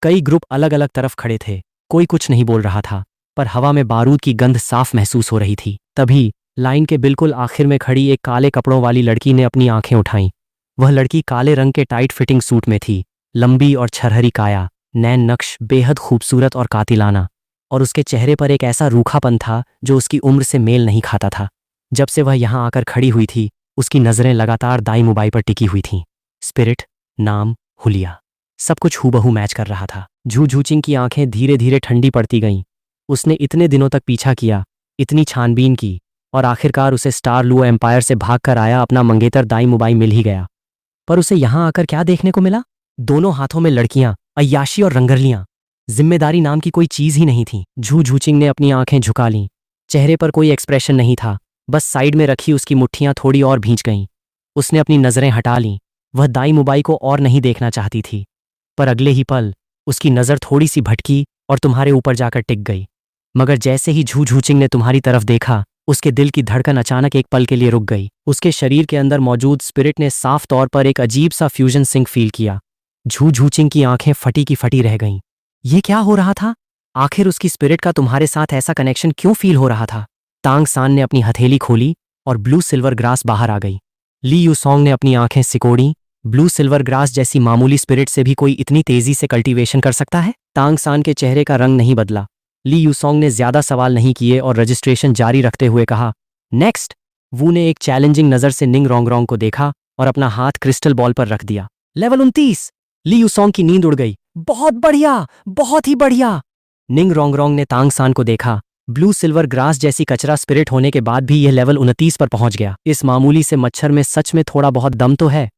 कई ग्रुप अलग अलग तरफ खड़े थे, कोई कुछ नहीं बोल रहा था, पर हवा में बारूद की गंध साफ महसूस हो रही थी। तभी लाइन के बिल्कुल आखिर में खड़ी एक काले कपड़ों वाली लड़की ने अपनी आंखें उठाईं। वह लड़की काले रंग के टाइट फिटिंग सूट में थी, लंबी और छरहरी काया, नैन नक्श, बेहद खूबसूरत और कातिलाना, और उसके चेहरे पर एक ऐसा रूखापन था जो उसकी उम्र से मेल नहीं खाता था। जब से वह यहाँ आकर खड़ी हुई थी, उसकी नज़रें लगातार दाई मुबाई पर टिकी हुई थीं। स्पिरिट, नाम, हुलिया, सब कुछ हूबहू मैच कर रहा था। झू झूचिंग की आंखें धीरे धीरे ठंडी पड़ती गईं। उसने इतने दिनों तक पीछा किया, इतनी छानबीन की, और आखिरकार उसे स्टार लुओ एम्पायर से भागकर आया अपना मंगेतर दाई मुबाई मिल ही गया। पर उसे यहाँ आकर क्या देखने को मिला? दोनों हाथों में लड़कियां, अय्याशी और रंगरलियां। जिम्मेदारी नाम की कोई चीज ही नहीं थी। झू झूचिंग ने अपनी आंखें झुका लीं। चेहरे पर कोई एक्सप्रेशन नहीं था, बस साइड में रखी उसकी मुट्ठियां थोड़ी और भींच गईं। उसने अपनी नजरें हटा लीं। वह दाई मुबाई को और नहीं देखना चाहती थी, पर अगले ही पल उसकी नज़र थोड़ी सी भटकी और तुम्हारे ऊपर जाकर टिक गई। मगर जैसे ही झू झूचिंग ने तुम्हारी तरफ देखा, उसके दिल की धड़कन अचानक एक पल के लिए रुक गई। उसके शरीर के अंदर मौजूद स्पिरिट ने साफ तौर पर एक अजीब सा फ्यूजन सिंक फील किया। झू झूचिंग की आंखें फटी की फटी रह गईं। ये क्या हो रहा था? आखिर उसकी स्पिरिट का तुम्हारे साथ ऐसा कनेक्शन क्यों फील हो रहा था? तांग सान ने अपनी हथेली खोली और ब्लू सिल्वर ग्रास बाहर आ गई। ली यूसोंग ने अपनी आंखें सिकोड़ी। ब्लू सिल्वर ग्रास जैसी मामूली स्पिरिट से भी कोई इतनी तेजी से कल्टीवेशन कर सकता है? तांग सान के चेहरे का रंग नहीं बदला। ली यूसोंग ने ज्यादा सवाल नहीं किए और रजिस्ट्रेशन जारी रखते हुए कहा, नेक्स्ट। वू ने एक चैलेंजिंग नजर से निंग रोंगरोंग को देखा और अपना हाथ क्रिस्टल बॉल पर रख दिया। लेवल 29। ली यूसोंग की नींद उड़ गई। बहुत बढ़िया, बहुत ही बढ़िया। निंग रोंगरोंग ने तांग सान को देखा। ब्लू सिल्वर ग्रास जैसी कचरा स्पिरिट होने के बाद भी यह लेवल 29 पर पहुंच गया। इस मामूली से मच्छर में सच में थोड़ा बहुत दम तो है।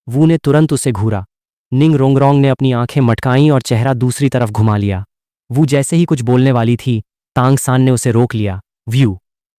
वू ने तुरंत उसे घूरा। निंग रोंगरोंग ने अपनी आंखें मटकाईं और चेहरा दूसरी तरफ घुमा लिया। वो जैसे ही कुछ बोलने वाली थी, तांग सान ने उसे रोक लिया। व्यू।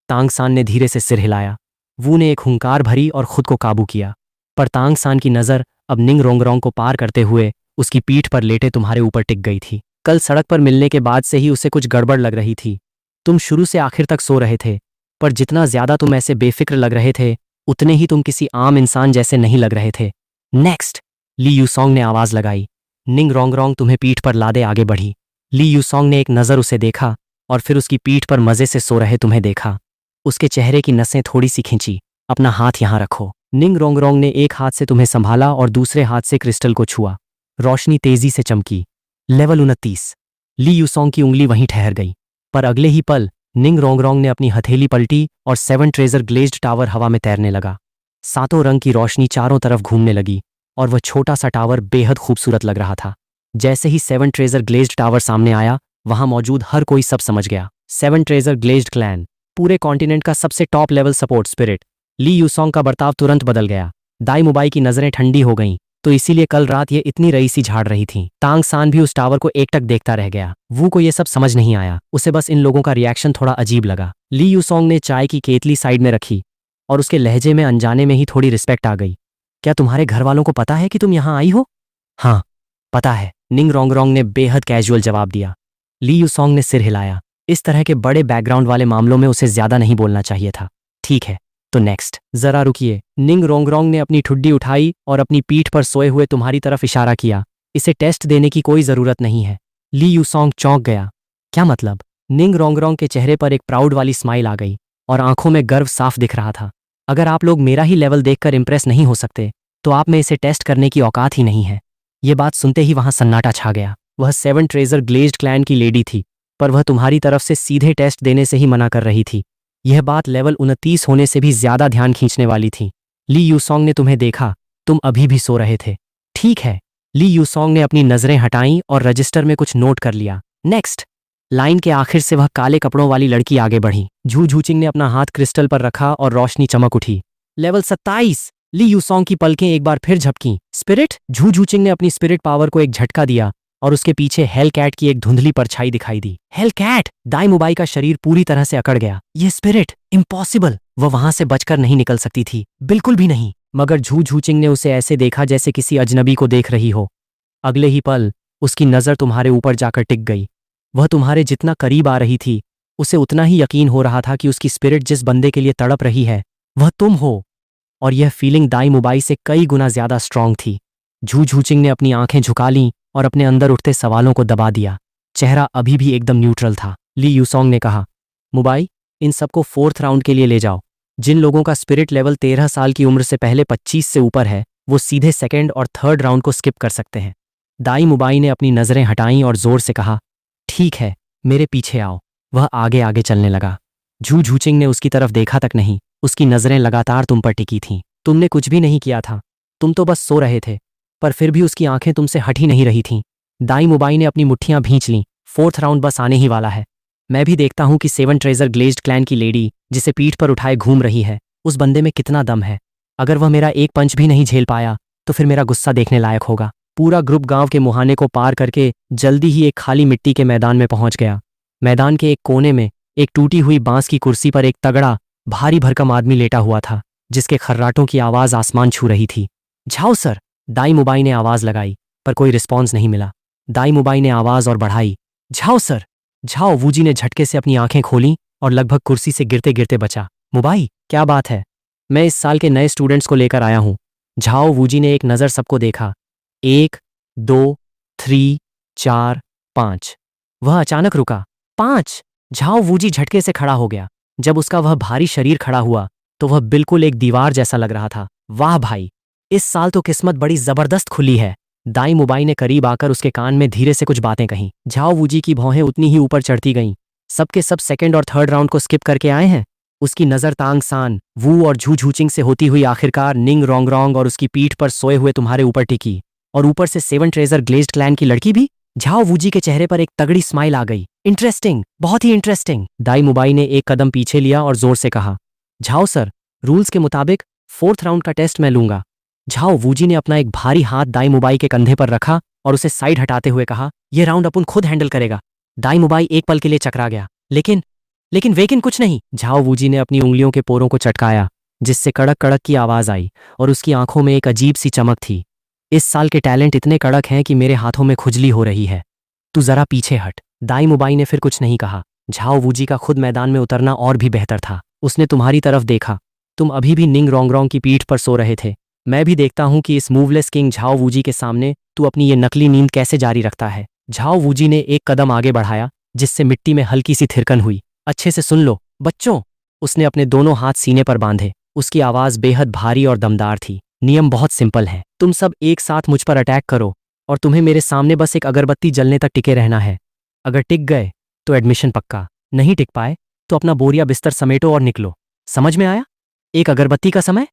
तांग सान ने धीरे से सिर हिलाया। वू ने एक हुंकार भरी और खुद को काबू किया, पर तांग सान की नज़र अब निंग रोंगरोंग को पार करते हुए उसकी पीठ पर लेटे तुम्हारे ऊपर टिक गई थी। कल सड़क पर मिलने के बाद से ही उसे कुछ गड़बड़ लग रही थी। तुम शुरू से आखिर तक सो रहे थे, पर जितना ज्यादा तुम ऐसे बेफिक्र लग रहे थे, उतने ही तुम किसी आम इंसान जैसे नहीं लग रहे थे। नेक्स्ट। ली यूसोंग ने आवाज लगाई। निंग रोंगरोंग तुम्हें पीठ पर लादे आगे बढ़ी। ली यूसोंग ने एक नज़र उसे देखा और फिर उसकी पीठ पर मजे से सो रहे तुम्हें देखा। उसके चेहरे की नसें थोड़ी सी खींची। अपना हाथ यहां रखो। निंग रोंगरोंग ने एक हाथ से तुम्हें संभाला और दूसरे हाथ से क्रिस्टल को छुआ। रोशनी तेजी से चमकी। लेवल 29। ली यूसोंग की उंगली वहीं ठहर गई, पर अगले ही पल निंग रोंगरोंग ने अपनी हथेली पलटी और 7 ट्रेजर ग्लेज्ड टावर हवा में तैरने लगा। सातों रंग की रोशनी चारों तरफ घूमने लगी और वह छोटा सा टावर बेहद खूबसूरत लग रहा था। जैसे ही 7 ट्रेजर ग्लेज्ड टावर सामने आया, वहां मौजूद हर कोई सब समझ गया। 7 ट्रेजर ग्लेज्ड क्लैन, पूरे कॉन्टिनेंट का सबसे टॉप लेवल सपोर्ट स्पिरिट। ली यूसोंग का बर्ताव तुरंत बदल गया। दाई मुबाई की नजरें ठंडी हो गईं, तो इसीलिए कल रात ये इतनी रईसी झाड़ रही थी। तांग सान भी उस टावर को एकटक देखता रह गया। वू को ये सब समझ नहीं आया, उसे बस इन लोगों का रिएक्शन थोड़ा अजीब लगा। ली यूसोंग ने चाय की केतली साइड में रखी और उसके लहजे में अनजाने में ही थोड़ी रिस्पेक्ट आ गई। क्या तुम्हारे घर वालों को पता है कि तुम यहाँ आई हो? हाँ, पता है, निंग रोंगरोंग ने बेहद कैजुअल जवाब दिया। ली यूसोंग ने सिर हिलाया। इस तरह के बड़े बैकग्राउंड वाले मामलों में उसे ज्यादा नहीं बोलना चाहिए था। ठीक है, तो नेक्स्ट। जरा रुकिए। निंग रोंगरोंग ने अपनी ठुड्डी उठाई और अपनी पीठ पर सोए हुए तुम्हारी तरफ इशारा किया। इसे टेस्ट देने की कोई जरूरत नहीं है। ली यूसोंग चौंक गया। क्या मतलब? निंग रोंगरोंग के चेहरे पर एक प्राउड वाली स्माइल आ गई और आंखों में गर्व साफ दिख रहा था। अगर आप लोग मेरा ही लेवल देखकर इंप्रेस नहीं हो सकते, तो आप में इसे टेस्ट करने की औकात ही नहीं है। ये बात सुनते ही वहां सन्नाटा छा गया। वह 7 ट्रेजर ग्लेज्ड क्लैन की लेडी थी, पर वह तुम्हारी तरफ से सीधे टेस्ट देने से ही मना कर रही थी। यह बात लेवल 29 होने से भी ज्यादा ध्यान खींचने वाली थी। ली यूसोंग ने तुम्हें देखा, तुम अभी भी सो रहे थे। ठीक है। ली यूसोंग ने अपनी नजरें हटाईं और रजिस्टर में कुछ नोट कर लिया। नेक्स्ट। लाइन के आखिर से वह काले कपड़ों वाली लड़की आगे बढ़ी। झू झूचिंग ने अपना हाथ क्रिस्टल पर रखा और रोशनी चमक उठी। लेवल 27। ली यूसोंग की पलकें एक बार फिर झपकीं। स्पिरिट। झू झूचिंग ने अपनी स्पिरिट पावर को एक झटका दिया और उसके पीछे हेल कैट की एक धुंधली परछाई दिखाई दी। Hello cat. दाई मुबाई का शरीर पूरी तरह से अकड़ गया। ये स्पिरिट, इम्पॉसिबल। वह वहां से बचकर नहीं निकल सकती थी, बिल्कुल भी नहीं। मगर झू झूचिंग ने उसे ऐसे देखा जैसे किसी अजनबी को देख रही हो। अगले ही पल उसकी नजर तुम्हारे ऊपर जाकर टिक गई। वह तुम्हारे जितना करीब आ रही थी, उसे उतना ही यकीन हो रहा था कि उसकी स्पिरिट जिस बंदे के लिए तड़प रही है वह तुम हो। और यह फीलिंग दाई मुबाई से कई गुना ज्यादा स्ट्रांग थी। झू झूचिंग ने अपनी आंखें झुका लीं और अपने अंदर उठते सवालों को दबा दिया। चेहरा अभी भी एकदम न्यूट्रल था। ली यूसोंग ने कहा, मुबाई, इन सबको 4th राउंड के लिए ले जाओ। जिन लोगों का स्पिरिट लेवल 13 साल की उम्र से पहले 25 से ऊपर है, वो सीधे 2nd और 3rd राउंड को स्किप कर सकते हैं। दाई मुबाई ने अपनी नजरें हटाईं और जोर से कहा, ठीक है, मेरे पीछे आओ। वह आगे आगे चलने लगा। झू झूचिंग ने उसकी तरफ देखा तक नहीं। उसकी नजरें लगातार तुम पर टिकी थीं। तुमने कुछ भी नहीं किया था, तुम तो बस सो रहे थे, पर फिर भी उसकी आंखें तुमसे हट ही नहीं रही थीं। दाई मुबाई ने अपनी मुट्ठियां भींच लीं। 4th राउंड बस आने ही वाला है। मैं भी देखता हूं कि 7 ट्रेजर ग्लेज्ड क्लैन की लेडी जिसे पीठ पर उठाए घूम रही है, उस बंदे में कितना दम है। अगर वह मेरा एक पंच भी नहीं झेल पाया तो फिर मेरा गुस्सा देखने लायक होगा। पूरा ग्रुप गांव के मुहाने को पार करके जल्दी ही एक खाली मिट्टी के मैदान में पहुंच गया। मैदान के एक कोने में एक टूटी हुई बांस की कुर्सी पर एक तगड़ा, भारी भरकम आदमी लेटा हुआ था, जिसके खर्राटों की आवाज आसमान छू रही थी। Zhao sir. दाई मुबाई ने आवाज लगाई, पर कोई रिस्पॉन्स नहीं मिला। दाई मुबाई ने आवाज और बढ़ाई, झाओ सर। झाओ वूजी ने झटके से अपनी आंखें खोलीं और लगभग कुर्सी से गिरते गिरते बचा। मुबाई, क्या बात है? मैं इस साल के नए स्टूडेंट्स को लेकर आया हूं। झाओ वूजी ने एक नजर सबको देखा। 1, 2, 3, 4, 5। वह अचानक रुका। 5। झाओ वूजी झटके से खड़ा हो गया। जब उसका वह भारी शरीर खड़ा हुआ तो वह बिल्कुल एक दीवार जैसा लग रहा था। वाह भाई, इस साल तो किस्मत बड़ी जबरदस्त खुली है। दाई मुबाई ने करीब आकर उसके कान में धीरे से कुछ बातें कहीं। झाओ वूजी की भौहें उतनी ही ऊपर चढ़ती गईं। सबके सब 2nd और 3rd राउंड को स्किप करके आए हैं। उसकी नजर तांग सान, वू और झू झूचिंग से होती हुई आखिरकार निंग रोंगरोंग और उसकी पीठ पर सोए हुए तुम्हारे ऊपर टिकी। और ऊपर से 7 ट्रेजर ग्लेज्ड क्लैन की लड़की भी। झाओ वूजी के चेहरे पर एक तगड़ी स्माइल आ गई। इंटरेस्टिंग, बहुत ही इंटरेस्टिंग। दाई मुबाई ने एक कदम पीछे लिया और जोर से कहा, झाओ सर, रूल्स के मुताबिक 4th राउंड का टेस्ट मैं लूंगा। झाओ वूजी ने अपना एक भारी हाथ दाई मुबाई के कंधे पर रखा और उसे साइड हटाते हुए कहा, यह राउंड अपन खुद हैंडल करेगा। दाई मुबाई एक पल के लिए चकरा गया। लेकिन वेकिन कुछ नहीं। झाओ वूजी ने अपनी उंगलियों के पोरों को चटकाया, जिससे कड़क कड़क की आवाज आई और उसकी आंखों में एक अजीब सी चमक थी। इस साल के टैलेंट इतने कड़क हैं कि मेरे हाथों में खुजली हो रही है। तू जरा पीछे हट। दाई मुबाई ने फिर कुछ नहीं कहा। झाओ वूजी का खुद मैदान में उतरना और भी बेहतर था। उसने तुम्हारी तरफ देखा। तुम अभी भी निंग रोंगरोंग की पीठ पर सो रहे थे। मैं भी देखता हूं कि इस मूवलेस किंग झाओ वूजी के सामने तू अपनी ये नकली नींद कैसे जारी रखता है। झाओ वूजी ने एक कदम आगे बढ़ाया, जिससे मिट्टी में हल्की सी थिरकन हुई। अच्छे से सुन लो बच्चों। उसने अपने दोनों हाथ सीने पर बांधे। उसकी आवाज बेहद भारी और दमदार थी। नियम बहुत सिंपल है। तुम सब एक साथ मुझ पर अटैक करो और तुम्हें मेरे सामने बस एक अगरबत्ती जलने तक टिके रहना है। अगर टिक गए तो एडमिशन पक्का, नहीं टिक पाए तो अपना बोरिया बिस्तर समेटो और निकलो। समझ में आया? एक अगरबत्ती का समय।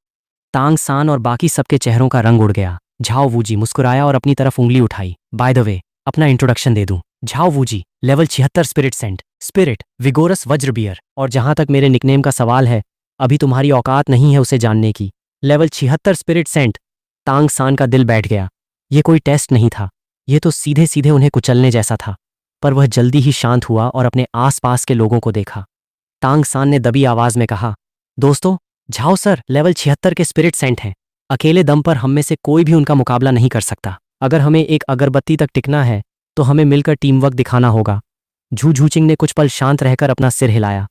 तांग सान और बाकी सबके चेहरों का रंग उड़ गया। झाओ वूजी मुस्कुराया और अपनी तरफ उंगली उठाई। बाय द वे, अपना इंट्रोडक्शन दे दूं। Zhao Wuji, level 76 spirit saint, spirit vigorous वज्र बियर। और जहां तक मेरे निकनेम का सवाल है, अभी तुम्हारी औकात नहीं है उसे जानने की। Level 76 spirit Saint. तांग सान का दिल बैठ गया। ये कोई टेस्ट नहीं था, ये तो सीधे सीधे उन्हें कुचलने जैसा था। पर वह जल्दी ही शांत हुआ और अपने आसपास के लोगों को देखा। तांग सान ने दबी आवाज में कहा, दोस्तों, झाओ सर लेवल 76 के स्पिरिट सेंट हैं। अकेले दम पर हम में से कोई भी उनका मुकाबला नहीं कर सकता। अगर हमें एक अगरबत्ती तक टिकना है तो हमें मिलकर टीम वर्क दिखाना होगा। झू झूचिंग ने कुछ पल शांत रहकर अपना सिर हिलाया,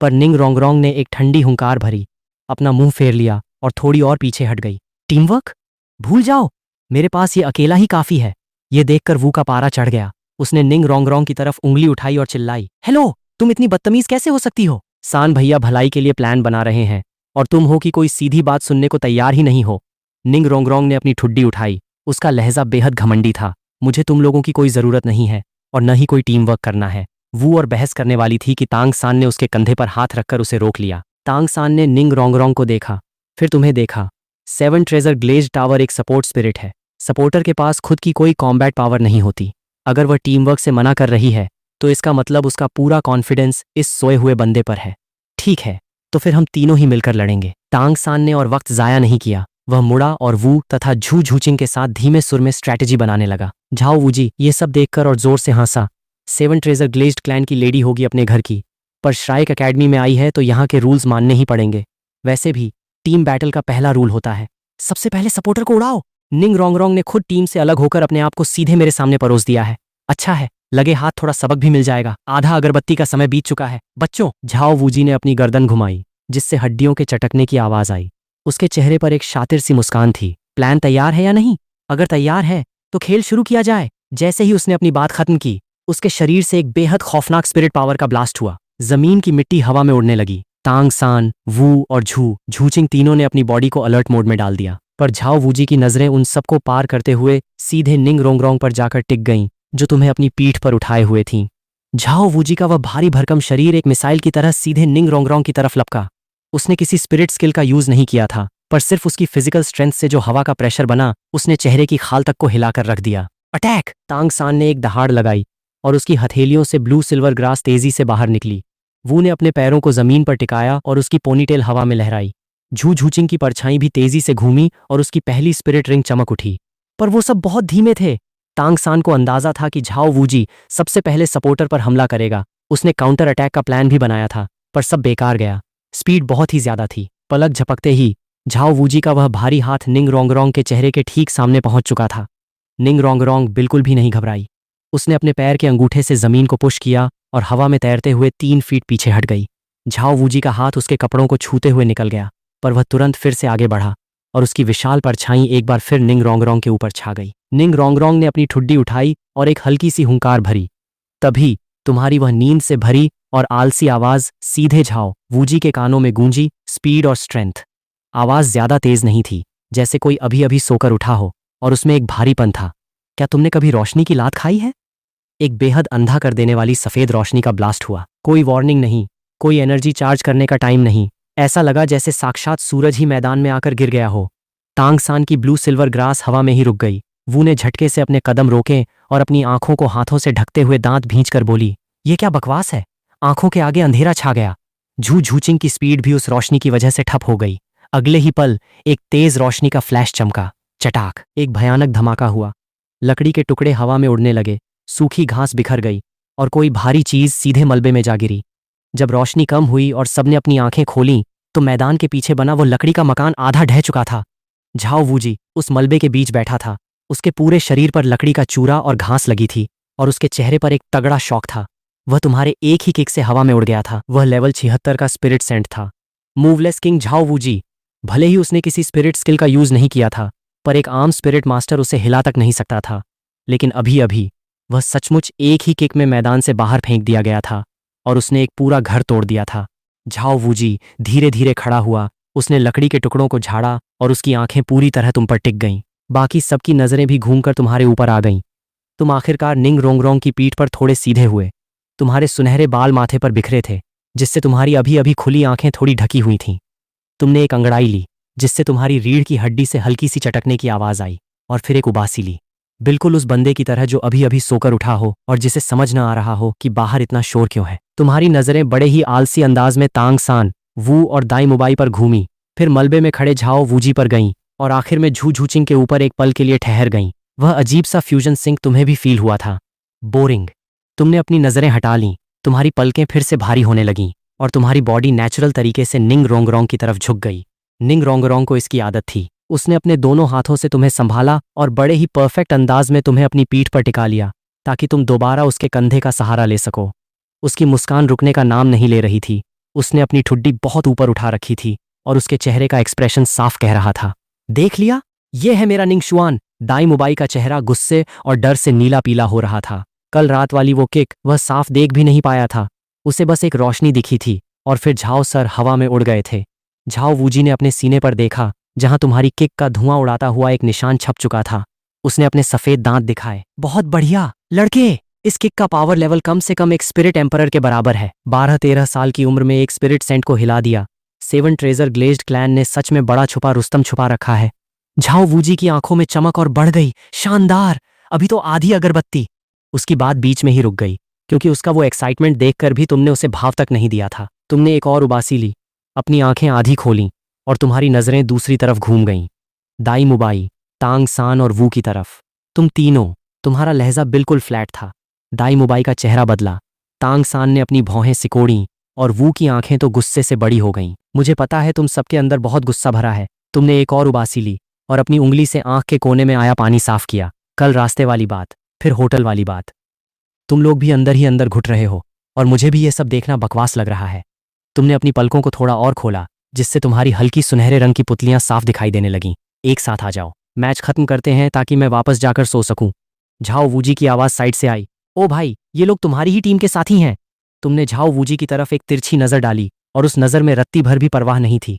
पर निंग रोंगरोंग ने एक ठंडी हुंकार भरी, अपना मुंह फेर लिया और थोड़ी और पीछे हट गई। Team work? भूल जाओ, मेरे पास ये अकेला ही काफी है। ये देखकर वू का पारा चढ़ गया। उसने निंग रोंगरोंग की तरफ उंगली उठाई और चिल्लाई, हेलो, तुम इतनी बदतमीज कैसे हो सकती हो? सान भैया भलाई के लिए प्लान बना रहे हैं और तुम हो कि कोई सीधी बात सुनने को तैयार ही नहीं हो। निंग रोंगरोंग ने अपनी ठुड्डी उठाई। उसका लहजा बेहद घमंडी था। मुझे तुम लोगों की कोई ज़रूरत नहीं है और न ही कोई टीम वर्क करना है। वो और बहस करने वाली थी कि तांग सान ने उसके कंधे पर हाथ रखकर उसे रोक लिया। तांग सान ने निंग रोंगरोंग को देखा, फिर तुम्हें देखा। 7 ट्रेजर ग्लेज्ड टावर एक सपोर्ट स्पिरिट है। सपोर्टर के पास खुद की कोई कॉम्बैट पावर नहीं होती। अगर वह टीम वर्क से मना कर रही है तो इसका मतलब उसका पूरा कॉन्फिडेंस इस सोए हुए बंदे पर है। ठीक है, तो फिर हम तीनों ही मिलकर लड़ेंगे। टांग सान ने और वक्त जाया नहीं किया। वह मुड़ा और वू तथा झू झूचिंग के साथ धीमे सुर में स्ट्रैटेजी बनाने लगा। झाओ वूजी ये सब देखकर और जोर से हंसा। 7 ट्रेजर ग्लेज्ड क्लैन की लेडी होगी अपने घर की, पर श्राइक एकेडमी में आई है तो यहाँ के रूल्स मानने ही पड़ेंगे। वैसे भी टीम बैटल का पहला रूल होता है, सबसे पहले सपोर्टर को उड़ाओ। निंग रोंगरोंग ने खुद टीम से अलग होकर अपने आप को सीधे मेरे सामने परोस दिया है। अच्छा है, लगे हाथ थोड़ा सबक भी मिल जाएगा। आधा अगरबत्ती का समय बीत चुका है बच्चों। झाओ वूजी ने अपनी गर्दन घुमाई, जिससे हड्डियों के चटकने की आवाज आई। उसके चेहरे पर एक शातिर सी मुस्कान थी। प्लान तैयार है या नहीं? अगर तैयार है तो खेल शुरू किया जाए। जैसे ही उसने अपनी बात खत्म की, उसके शरीर से एक बेहद खौफनाक स्पिरिट पावर का ब्लास्ट हुआ। जमीन की मिट्टी हवा में उड़ने लगी। तांग सान, वू और झूचिंग तीनों ने अपनी बॉडी को अलर्ट मोड में डाल दिया, पर झाओ वूजी की नजरें उन सबको पार करते हुए सीधे निंग रोंगरोंग पर जाकर टिक गईं, जो तुम्हें अपनी पीठ पर उठाए हुए थीं। झाओ वूजी का वह भारी भरकम शरीर एक मिसाइल की तरह सीधे निंग रोंगरोंग की तरफ लपका। उसने किसी स्पिरिट स्किल का यूज नहीं किया था, पर सिर्फ उसकी फिजिकल स्ट्रेंथ से जो हवा का प्रेशर बना, उसने चेहरे की खाल तक को हिलाकर रख दिया। अटैक! तांग सान ने एक दहाड़ लगाई और उसकी हथेलियों से ब्लू सिल्वर ग्रास तेजी से बाहर निकली। वू ने अपने पैरों को जमीन पर टिकाया और उसकी पोनीटेल हवा में लहराई। झू झूचिंग की परछाई भी तेजी से घूमी और उसकी पहली स्पिरिट रिंग चमक उठी, पर वो सब बहुत धीमे थे। तांग सान को अंदाजा था कि झाओ वूजी सबसे पहले सपोर्टर पर हमला करेगा। उसने काउंटर अटैक का प्लान भी बनाया था, पर सब बेकार गया। स्पीड बहुत ही ज्यादा थी। पलक झपकते ही झाओ वूजी का वह भारी हाथ निंग रोंगरोंग के चेहरे के ठीक सामने पहुंच चुका था। निंग रोंगरोंग बिल्कुल भी नहीं घबराई। उसने अपने पैर के अंगूठे से जमीन को पुश किया और हवा में तैरते हुए 3 फीट पीछे हट गई। झाओ वूजी का हाथ उसके कपड़ों को छूते हुए निकल गया, पर वह तुरंत फिर से आगे बढ़ा और उसकी विशाल परछाई एक बार फिर निंग रोंगरोंग के ऊपर छा गई। निंग रोंगरोंग ने अपनी ठुड्डी उठाई और एक हल्की सी हुंकार भरी। तभी तुम्हारी वह नींद से भरी और आलसी आवाज सीधे झाओ वूजी के कानों में गूंजी। स्पीड और स्ट्रेंथ। आवाज ज्यादा तेज नहीं थी, जैसे कोई अभी अभी सोकर उठा हो, और उसमें एक भारीपन था। क्या तुमने कभी रोशनी की लात खाई है? एक बेहद अंधा कर देने वाली सफेद रोशनी का ब्लास्ट हुआ। कोई वार्निंग नहीं, कोई एनर्जी चार्ज करने का टाइम नहीं। ऐसा लगा जैसे साक्षात सूरज ही मैदान में आकर गिर गया हो। तांग सान की ब्लू सिल्वर ग्रास हवा में ही रुक गई। वू ने झटके से अपने कदम रोके और अपनी आंखों को हाथों से ढकते हुए दांत भींचकर बोली, ये क्या बकवास है? आंखों के आगे अंधेरा छा गया। झू झूचिंग की स्पीड भी उस रोशनी की वजह से ठप हो गई। अगले ही पल एक तेज रोशनी का फ्लैश चमका। चटाक! एक भयानक धमाका हुआ। लकड़ी के टुकड़े हवा में उड़ने लगे, सूखी घास बिखर गई और कोई भारी चीज सीधे मलबे में जा गिरी। जब रोशनी कम हुई और सबने अपनी आंखें खोलीं, तो मैदान के पीछे बना वो लकड़ी का मकान आधा ढह चुका था। झाओ वूजी उस मलबे के बीच बैठा था। उसके पूरे शरीर पर लकड़ी का चूरा और घास लगी थी और उसके चेहरे पर एक तगड़ा शौक था। वह तुम्हारे एक ही किक से हवा में उड़ गया था। वह लेवल 76 का स्पिरिट सेंट था। Moveless king Zhao Woozi. भले ही उसने किसी स्पिरिट स्किल का यूज नहीं किया था, पर एक आम स्पिरिट मास्टर उसे हिला तक नहीं सकता था। लेकिन अभी अभी वह सचमुच एक ही किक में मैदान से बाहर फेंक दिया गया था और उसने एक पूरा घर तोड़ दिया था। झाओ वूजी धीरे धीरे खड़ा हुआ। उसने लकड़ी के टुकड़ों को झाड़ा और उसकी आंखें पूरी तरह तुम पर टिक गईं। बाकी सबकी नजरें भी घूमकर तुम्हारे ऊपर आ गईं। तुम आखिरकार निंग रोंगरोंग की पीठ पर थोड़े सीधे हुए। तुम्हारे सुनहरे बाल माथे पर बिखरे थे, जिससे तुम्हारी अभी अभी खुली आंखें थोड़ी ढकी हुई थीं। तुमने एक अंगड़ाई ली, जिससे तुम्हारी रीढ़ की हड्डी से हल्की सी चटकने की आवाज आई, और फिर एक उबासी ली, बिल्कुल उस बंदे की तरह जो अभी अभी सोकर उठा हो और जिसे समझ न आ रहा हो कि बाहर इतना शोर क्यों है। तुम्हारी नजरें बड़े ही आलसी अंदाज में तांग सान, वू और दाई मुबाई पर घूमी, फिर मलबे में खड़े झाओ वूजी पर गईं और आखिर में झू झूचिंग के ऊपर एक पल के लिए ठहर गईं। वह अजीब सा फ्यूजन सिंक तुम्हें भी फील हुआ था। बोरिंग। तुमने अपनी नजरें हटा लीं, तुम्हारी पलकें फिर से भारी होने लगीं और तुम्हारी बॉडी नेचुरल तरीके से निंग रोंगरोंग की तरफ झुक गई। निंग रोंगरोंग को इसकी आदत थी। उसने अपने दोनों हाथों से तुम्हें संभाला और बड़े ही परफेक्ट अंदाज में तुम्हें अपनी पीठ पर टिका लिया, ताकि तुम दोबारा उसके कंधे का सहारा ले सको। उसकी मुस्कान रुकने का नाम नहीं ले रही थी। उसने अपनी ठुड्डी बहुत ऊपर उठा रखी थी और उसके चेहरे का एक्सप्रेशन साफ कह रहा था, देख लिया, ये है मेरा निंग शुआन। दाई मुबाई का चेहरा गुस्से और डर से नीला पीला हो रहा था। कल रात वाली वो किक वह साफ देख भी नहीं पाया था। उसे बस एक रोशनी दिखी थी और फिर झाओ सर हवा में उड़ गए थे। झाओ वूजी ने अपने सीने पर देखा, जहां तुम्हारी किक का धुआं उड़ाता हुआ एक निशान छप चुका था। उसने अपने सफेद दांत दिखाए। बहुत बढ़िया लड़के, इस किक का पावर लेवल कम से कम एक स्पिरिट एम्परर के बराबर है। 12-13 साल की उम्र में एक स्पिरिट सेंट को हिला दिया। 7 ट्रेजर ग्लेज्ड क्लैन ने सच में बड़ा छुपा रुस्तम छुपा रखा है। झाओ वूजी की आंखों में चमक और बढ़ गई। शानदार, अभी तो आधी अगरबत्ती। उसकी बात बीच में ही रुक गई, क्योंकि उसका वो एक्साइटमेंट देखकर भी तुमने उसे भाव तक नहीं दिया था। तुमने एक और उबासी ली, अपनी आंखें आधी खोलीं और तुम्हारी नजरें दूसरी तरफ घूम गईं। दाई मुबाई, तांग सान और वू की तरफ। तुम तीनों, तुम्हारा लहजा बिल्कुल फ्लैट था। दाई मुबाई का चेहरा बदला, तांग सान ने अपनी भौहें सिकोड़ी और वू की आंखें तो गुस्से से बड़ी हो गईं। मुझे पता है तुम सबके अंदर बहुत गुस्सा भरा है। तुमने एक और उबासी ली और अपनी उंगली से आंख के कोने में आया पानी साफ किया। कल रास्ते वाली बात, फिर होटल वाली बात। तुम लोग भी अंदर ही अंदर घुट रहे हो और मुझे भी ये सब देखना बकवास लग रहा है। तुमने अपनी पलकों को थोड़ा और खोला, जिससे तुम्हारी हल्की सुनहरे रंग की पुतलियां साफ दिखाई देने लगीं। एक साथ आ जाओ, मैच खत्म करते हैं ताकि मैं वापस जाकर सो सकूं। झाओ वूजी की आवाज साइड से आई। ओ भाई, ये लोग तुम्हारी ही टीम के साथी हैं। तुमने झाओ वूजी की तरफ एक तिरछी नजर डाली और उस नजर में रत्ती भर भी परवाह नहीं थी।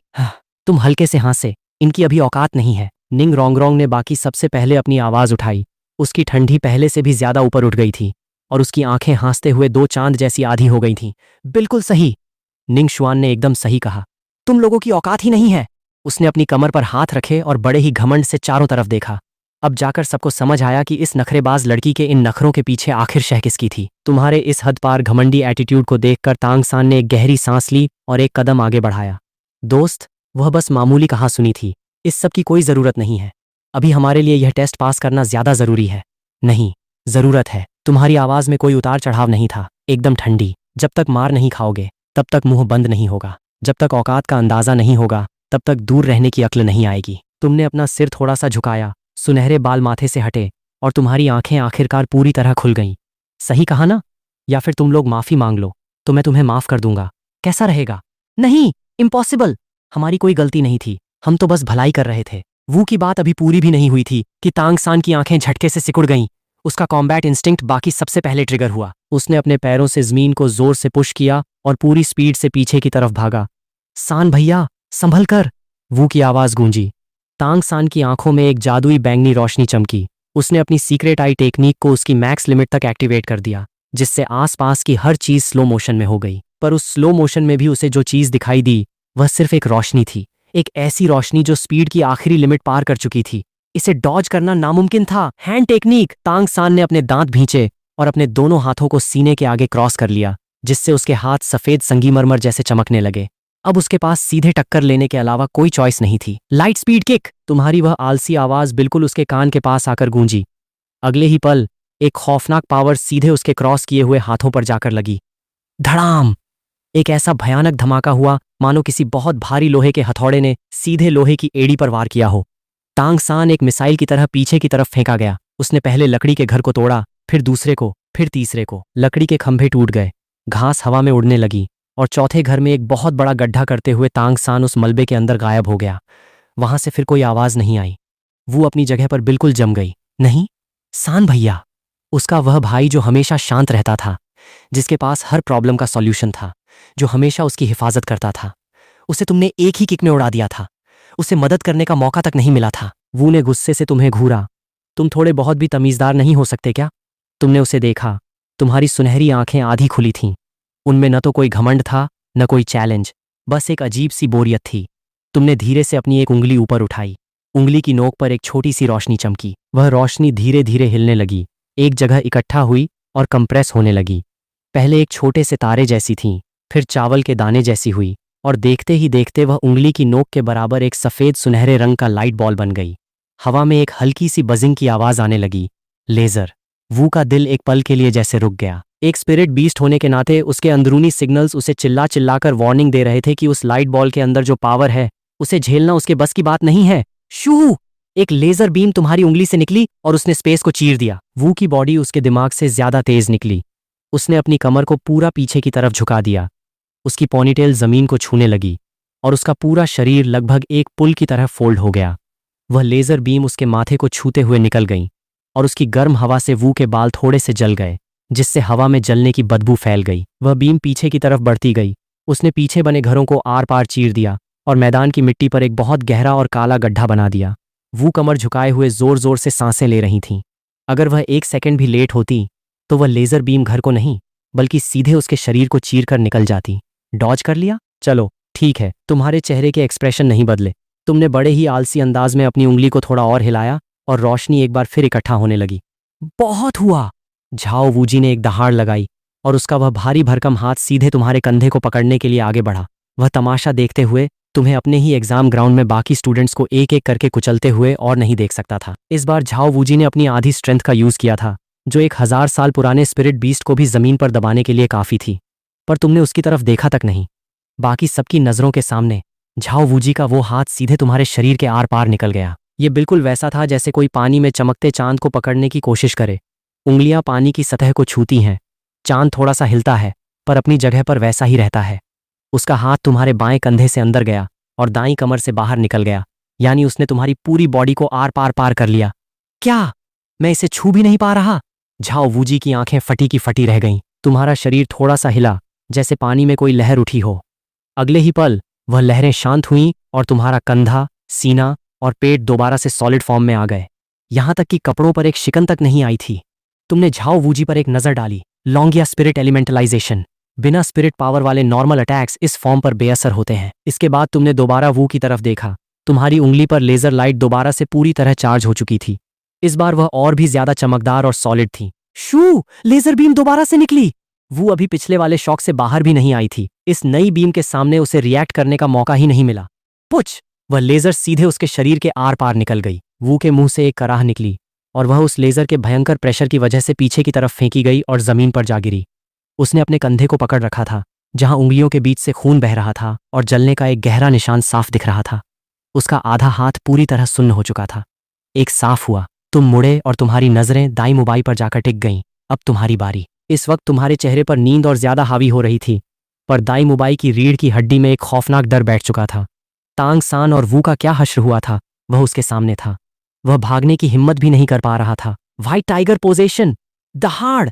तुम हल्के से हंसे, इनकी अभी औकात नहीं है। निंग रोंगरोंग ने बाकी सबसे पहले अपनी आवाज उठाई। उसकी ठंडी पहले से भी ज्यादा ऊपर उठ गई थी और उसकी आंखें हंसते हुए 2 चांद जैसी आधी हो गई थीं। बिल्कुल सही, निंग शुआन ने एकदम सही कहा। तुम लोगों की औकात ही नहीं है। उसने अपनी कमर पर हाथ रखे और बड़े ही घमंड से चारों तरफ देखा। अब जाकर सबको समझ आया कि इस नखरेबाज लड़की के इन नखरों के पीछे आखिर शह किसकी थी। तुम्हारे इस हद पार घमंडी एटीट्यूड को देखकर तांग सान ने एक गहरी सांस ली और एक कदम आगे बढ़ाया। दोस्त, वह बस मामूली कहा सुनी थी। इस सब की कोई जरूरत नहीं है। अभी हमारे लिए यह टेस्ट पास करना ज्यादा जरूरी है। नहीं, जरूरत है। तुम्हारी आवाज में कोई उतार चढ़ाव नहीं था, एकदम ठंडी। जब तक मार नहीं खाओगे तब तक मुंह बंद नहीं होगा। जब तक औकात का अंदाजा नहीं होगा तब तक दूर रहने की अक्ल नहीं आएगी। तुमने अपना सिर थोड़ा सा झुकाया, सुनहरे बाल माथे से हटे और तुम्हारी आंखें आखिरकार पूरी तरह खुल गईं। सही कहा ना? या फिर तुम लोग माफी मांग लो तो मैं तुम्हें माफ कर दूंगा। कैसा रहेगा? नहीं, इम्पॉसिबल। हमारी कोई गलती नहीं थी, हम तो बस भलाई कर रहे थे। वू की बात अभी पूरी भी नहीं हुई थी कि तांग सान की आंखें झटके से सिकुड़ गईं। उसका कॉम्बैट इंस्टिंक्ट बाकी सबसे पहले ट्रिगर हुआ। उसने अपने पैरों से जमीन को जोर से पुश किया और पूरी स्पीड से पीछे की तरफ भागा। सान भैया, संभल कर, वू की आवाज गूंजी। तांग सान की आंखों में एक जादुई बैंगनी रोशनी चमकी। उसने अपनी सीक्रेट आई टेक्निक को उसकी मैक्स लिमिट तक एक्टिवेट कर दिया, जिससे आसपास की हर चीज स्लो मोशन में हो गई। पर उस स्लो मोशन में भी उसे जो चीज दिखाई दी वह सिर्फ एक रोशनी थी। एक ऐसी रोशनी जो स्पीड की आखिरी लिमिट पार कर चुकी थी। इसे डॉज करना नामुमकिन था। Hand technique. तांग सान ने अपने दांत भींचे और अपने दोनों हाथों को सीने के आगे क्रॉस कर लिया, जिससे उसके हाथ सफेद संगीमरमर जैसे चमकने लगे। अब उसके पास सीधे टक्कर लेने के अलावा कोई चॉइस नहीं थी। Light speed kick. तुम्हारी वह आलसी आवाज बिल्कुल उसके कान के पास आकर गूंजी। अगले ही पल एक खौफनाक पावर सीधे उसके क्रॉस किए हुए हाथों पर जाकर लगी। धड़ाम! एक ऐसा भयानक धमाका हुआ मानो किसी बहुत भारी लोहे के हथौड़े ने सीधे लोहे की एड़ी पर वार किया हो। तांग सान एक मिसाइल की तरह पीछे की तरफ फेंका गया। उसने पहले लकड़ी के घर को तोड़ा, फिर दूसरे को, फिर तीसरे को। लकड़ी के खंभे टूट गए, घास हवा में उड़ने लगी और चौथे घर में एक बहुत बड़ा गड्ढा करते हुए तांग सान उस मलबे के अंदर गायब हो गया। वहां से फिर कोई आवाज नहीं आई। वो अपनी जगह पर बिल्कुल जम गई। नहीं, सान भैया, उसका वह भाई जो हमेशा शांत रहता था, जिसके पास हर प्रॉब्लम का सॉल्यूशन था, जो हमेशा उसकी हिफाजत करता था, उसे तुमने एक ही किक में उड़ा दिया था। उसे मदद करने का मौका तक नहीं मिला था। वू ने गुस्से से तुम्हें घूरा। तुम थोड़े बहुत भी तमीजदार नहीं हो सकते क्या? तुमने उसे देखा। तुम्हारी सुनहरी आंखें आधी खुली थीं। उनमें न तो कोई घमंड था, न कोई चैलेंज, बस एक अजीब सी बोरियत थी। तुमने धीरे से अपनी एक उंगली ऊपर उठाई। उंगली की नोक पर एक छोटी सी रोशनी चमकी। वह रोशनी धीरे धीरे हिलने लगी, एक जगह इकट्ठा हुई और कंप्रेस होने लगी। पहले एक छोटे से तारे जैसी थीं, फिर चावल के दाने जैसी हुई और देखते ही देखते वह उंगली की नोक के बराबर एक सफेद सुनहरे रंग का लाइट बॉल बन गई। हवा में एक हल्की सी बजिंग की आवाज आने लगी। लेजर। वू का दिल एक पल के लिए जैसे रुक गया। एक स्पिरिट बीस्ट होने के नाते उसके अंदरूनी सिग्नल्स उसे चिल्ला चिल्लाकर वार्निंग दे रहे थे कि उस लाइट बॉल के अंदर जो पावर है उसे झेलना उसके बस की बात नहीं है। शू! एक लेजर बीम तुम्हारी उंगली से निकली और उसने स्पेस को चीर दिया। वू की बॉडी उसके दिमाग से ज्यादा तेज निकली। उसने अपनी कमर को पूरा पीछे की तरफ झुका दिया। उसकी पोनीटेल जमीन को छूने लगी और उसका पूरा शरीर लगभग एक पुल की तरह फोल्ड हो गया। वह लेजर बीम उसके माथे को छूते हुए निकल गई और उसकी गर्म हवा से वू के बाल थोड़े से जल गए, जिससे हवा में जलने की बदबू फैल गई। वह बीम पीछे की तरफ बढ़ती गई। उसने पीछे बने घरों को आर पार चीर दिया और मैदान की मिट्टी पर एक बहुत गहरा और काला गड्ढा बना दिया। वो कमर झुकाए हुए जोर जोर से सांसें ले रही थीं। अगर वह 1 सेकंड भी लेट होती तो वह लेजर बीम घर को नहीं बल्कि सीधे उसके शरीर को चीर कर निकल जाती। डॉज कर लिया? चलो ठीक है। तुम्हारे चेहरे के एक्सप्रेशन नहीं बदले। तुमने बड़े ही आलसी अंदाज में अपनी उंगली को थोड़ा और हिलाया और रोशनी एक बार फिर इकट्ठा होने लगी। बहुत हुआ। झाओ वूजी ने एक दहाड़ लगाई और उसका वह भारी भरकम हाथ सीधे तुम्हारे कंधे को पकड़ने के लिए आगे बढ़ा। वह तमाशा देखते हुए तुम्हें अपने ही एग्जाम ग्राउंड में बाकी स्टूडेंट्स को एक एक करके कुचलते हुए और नहीं देख सकता था। इस बार झाओ वूजी ने अपनी आधी स्ट्रेंथ का यूज किया था, जो 1000 साल पुराने स्पिरिट बीस्ट को भी जमीन पर दबाने के लिए काफी थी। पर तुमने उसकी तरफ देखा तक नहीं। बाकी सबकी नजरों के सामने झाओ वूजी का वो हाथ सीधे तुम्हारे शरीर के आर पार निकल गया। ये बिल्कुल वैसा था जैसे कोई पानी में चमकते चांद को पकड़ने की कोशिश करे। उंगलियां पानी की सतह को छूती हैं। चांद थोड़ा सा हिलता है पर अपनी जगह पर वैसा ही रहता है। उसका हाथ तुम्हारे बाएं कंधे से अंदर गया और दाईं कमर से बाहर निकल गया, यानी उसने तुम्हारी पूरी बॉडी को आर पार पार कर लिया। क्या मैं इसे छू भी नहीं पा रहा? झाओ वूजी की आंखें फटी की फटी रह गईं। तुम्हारा शरीर थोड़ा सा हिला जैसे पानी में कोई लहर उठी हो। अगले ही पल वह लहरें शांत हुईं और तुम्हारा कंधा, सीना और पेट दोबारा से सॉलिड फॉर्म में आ गए। यहां तक कि कपड़ों पर एक शिकन तक नहीं आई थी। तुमने झाओ वूजी पर एक नजर डाली। लॉन्गिया स्पिरिट एलिमेंटलाइजेशन। बिना स्पिरिट पावर वाले नॉर्मल अटैक्स इस फॉर्म पर बेअसर होते हैं। इसके बाद तुमने दोबारा वू की तरफ देखा। तुम्हारी उंगली पर लेजर लाइट दोबारा से पूरी तरह चार्ज हो चुकी थी। इस बार वह और भी ज्यादा चमकदार और सॉलिड थी। शू! लेजर बीम दोबारा से निकली। वो अभी पिछले वाले शॉक से बाहर भी नहीं आई थी। इस नई बीम के सामने उसे रिएक्ट करने का मौका ही नहीं मिला। पुछ! वह लेजर सीधे उसके शरीर के आर पार निकल गई। वू के मुंह से एक कराह निकली और वह उस लेजर के भयंकर प्रेशर की वजह से पीछे की तरफ फेंकी गई और जमीन पर जा गिरी। उसने अपने कंधे को पकड़ रखा था, जहां उंगलियों के बीच से खून बह रहा था और जलने का एक गहरा निशान साफ दिख रहा था। उसका आधा हाथ पूरी तरह सुन्न हो चुका था। एक साफ हुआ। तुम मुड़े और तुम्हारी नजरें दाई मुबाई पर जाकर टिक गईं। अब तुम्हारी बारी। इस वक्त तुम्हारे चेहरे पर नींद और ज्यादा हावी हो रही थी, पर दाई मुबाई की रीढ़ की हड्डी में एक खौफनाक डर बैठ चुका था। तांग सान और वू का क्या हश्र हुआ था, वह उसके सामने था। वह भागने की हिम्मत भी नहीं कर पा रहा था। White tiger possession. दहाड़!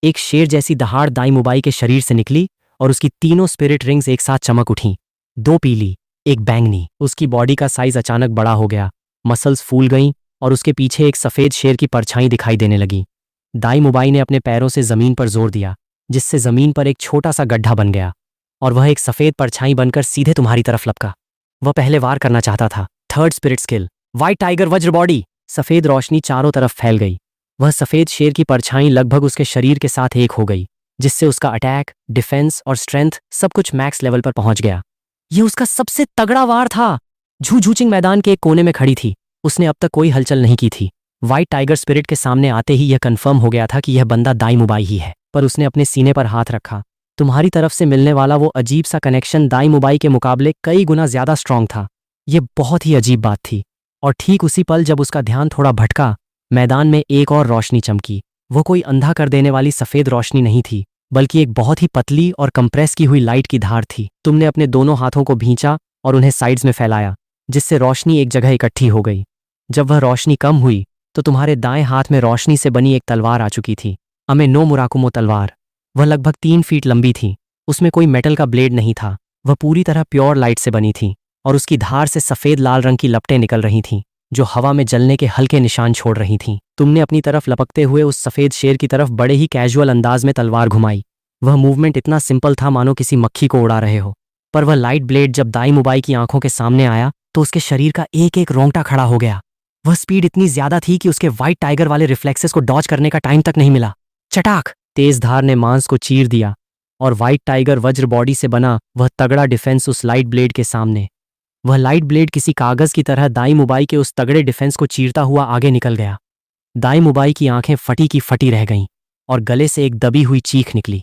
एक शेर जैसी दहाड़ दाई मुबाई के शरीर से निकली और उसकी तीनों स्पिरिट रिंग्स एक साथ चमक उठीं। 2 पीली, एक बैंगनी। उसकी बॉडी का साइज अचानक बड़ा हो गया। मसल्स फूल गईं और उसके पीछे एक सफेद शेर की परछाई दिखाई देने लगी। दाई मुबाई ने अपने पैरों से जमीन पर जोर दिया, जिससे जमीन पर एक छोटा सा गड्ढा बन गया और वह एक सफेद परछाई बनकर सीधे तुम्हारी तरफ लपका। वह पहले वार करना चाहता था। Third spirit skill, white tiger वज्र बॉडी। सफेद रोशनी चारों तरफ फैल गई। वह सफेद शेर की परछाई लगभग उसके शरीर के साथ एक हो गई, जिससे उसका अटैक, डिफेंस और स्ट्रेंथ सब कुछ मैक्स लेवल पर पहुंच गया। यह उसका सबसे तगड़ा वार था। झूझूचिंग मैदान के एक कोने में खड़ी थी। उसने अब तक कोई हलचल नहीं की थी। व्हाइट टाइगर स्पिरिट के सामने आते ही यह कंफर्म हो गया था कि यह बंदा दाई मुबाई ही है, पर उसने अपने सीने पर हाथ रखा। तुम्हारी तरफ से मिलने वाला वो अजीब सा कनेक्शन दाई मुबाई के मुकाबले कई गुना ज्यादा स्ट्रांग था। यह बहुत ही अजीब बात थी। और ठीक उसी पल जब उसका ध्यान थोड़ा भटका, मैदान में एक और रोशनी चमकी। वो कोई अंधा कर देने वाली सफेद रोशनी नहीं थी, बल्कि एक बहुत ही पतली और कंप्रेस की हुई लाइट की धार थी। तुमने अपने दोनों हाथों को भींचा और उन्हें साइड्स में फैलाया, जिससे रोशनी एक जगह इकट्ठी हो गई। जब वह रोशनी कम हुई तो तुम्हारे दाएं हाथ में रोशनी से बनी एक तलवार आ चुकी थी। अमे नो मुराकुमो तलवार। वह लगभग 3 फीट लंबी थी। उसमें कोई मेटल का ब्लेड नहीं था। वह पूरी तरह प्योर लाइट से बनी थी और उसकी धार से सफेद लाल रंग की लपटें निकल रही थीं, जो हवा में जलने के हल्के निशान छोड़ रही थीं। तुमने अपनी तरफ लपकते हुए उस सफेद शेर की तरफ बड़े ही कैजुअल अंदाज में तलवार घुमाई। वह मूवमेंट इतना सिंपल था मानो किसी मक्खी को उड़ा रहे हो। पर वह लाइट ब्लेड जब दाई मुबाई की आंखों के सामने आया तो उसके शरीर का एक एक रोंगटा खड़ा हो गया। वह स्पीड इतनी ज्यादा थी कि उसके व्हाइट टाइगर वाले रिफ्लेक्सेस को डॉज करने का टाइम तक नहीं मिला। चटाक! तेज धार ने मांस को चीर दिया और व्हाइट टाइगर वज्र बॉडी से बना वह तगड़ा डिफेंस उस लाइट ब्लेड के सामने। वह लाइट ब्लेड किसी कागज की तरह दाई मुबाई के उस तगड़े डिफेंस को चीरता हुआ आगे निकल गया। दाई मुबाई की आंखें फटी की फटी रह गईं और गले से एक दबी हुई चीख निकली।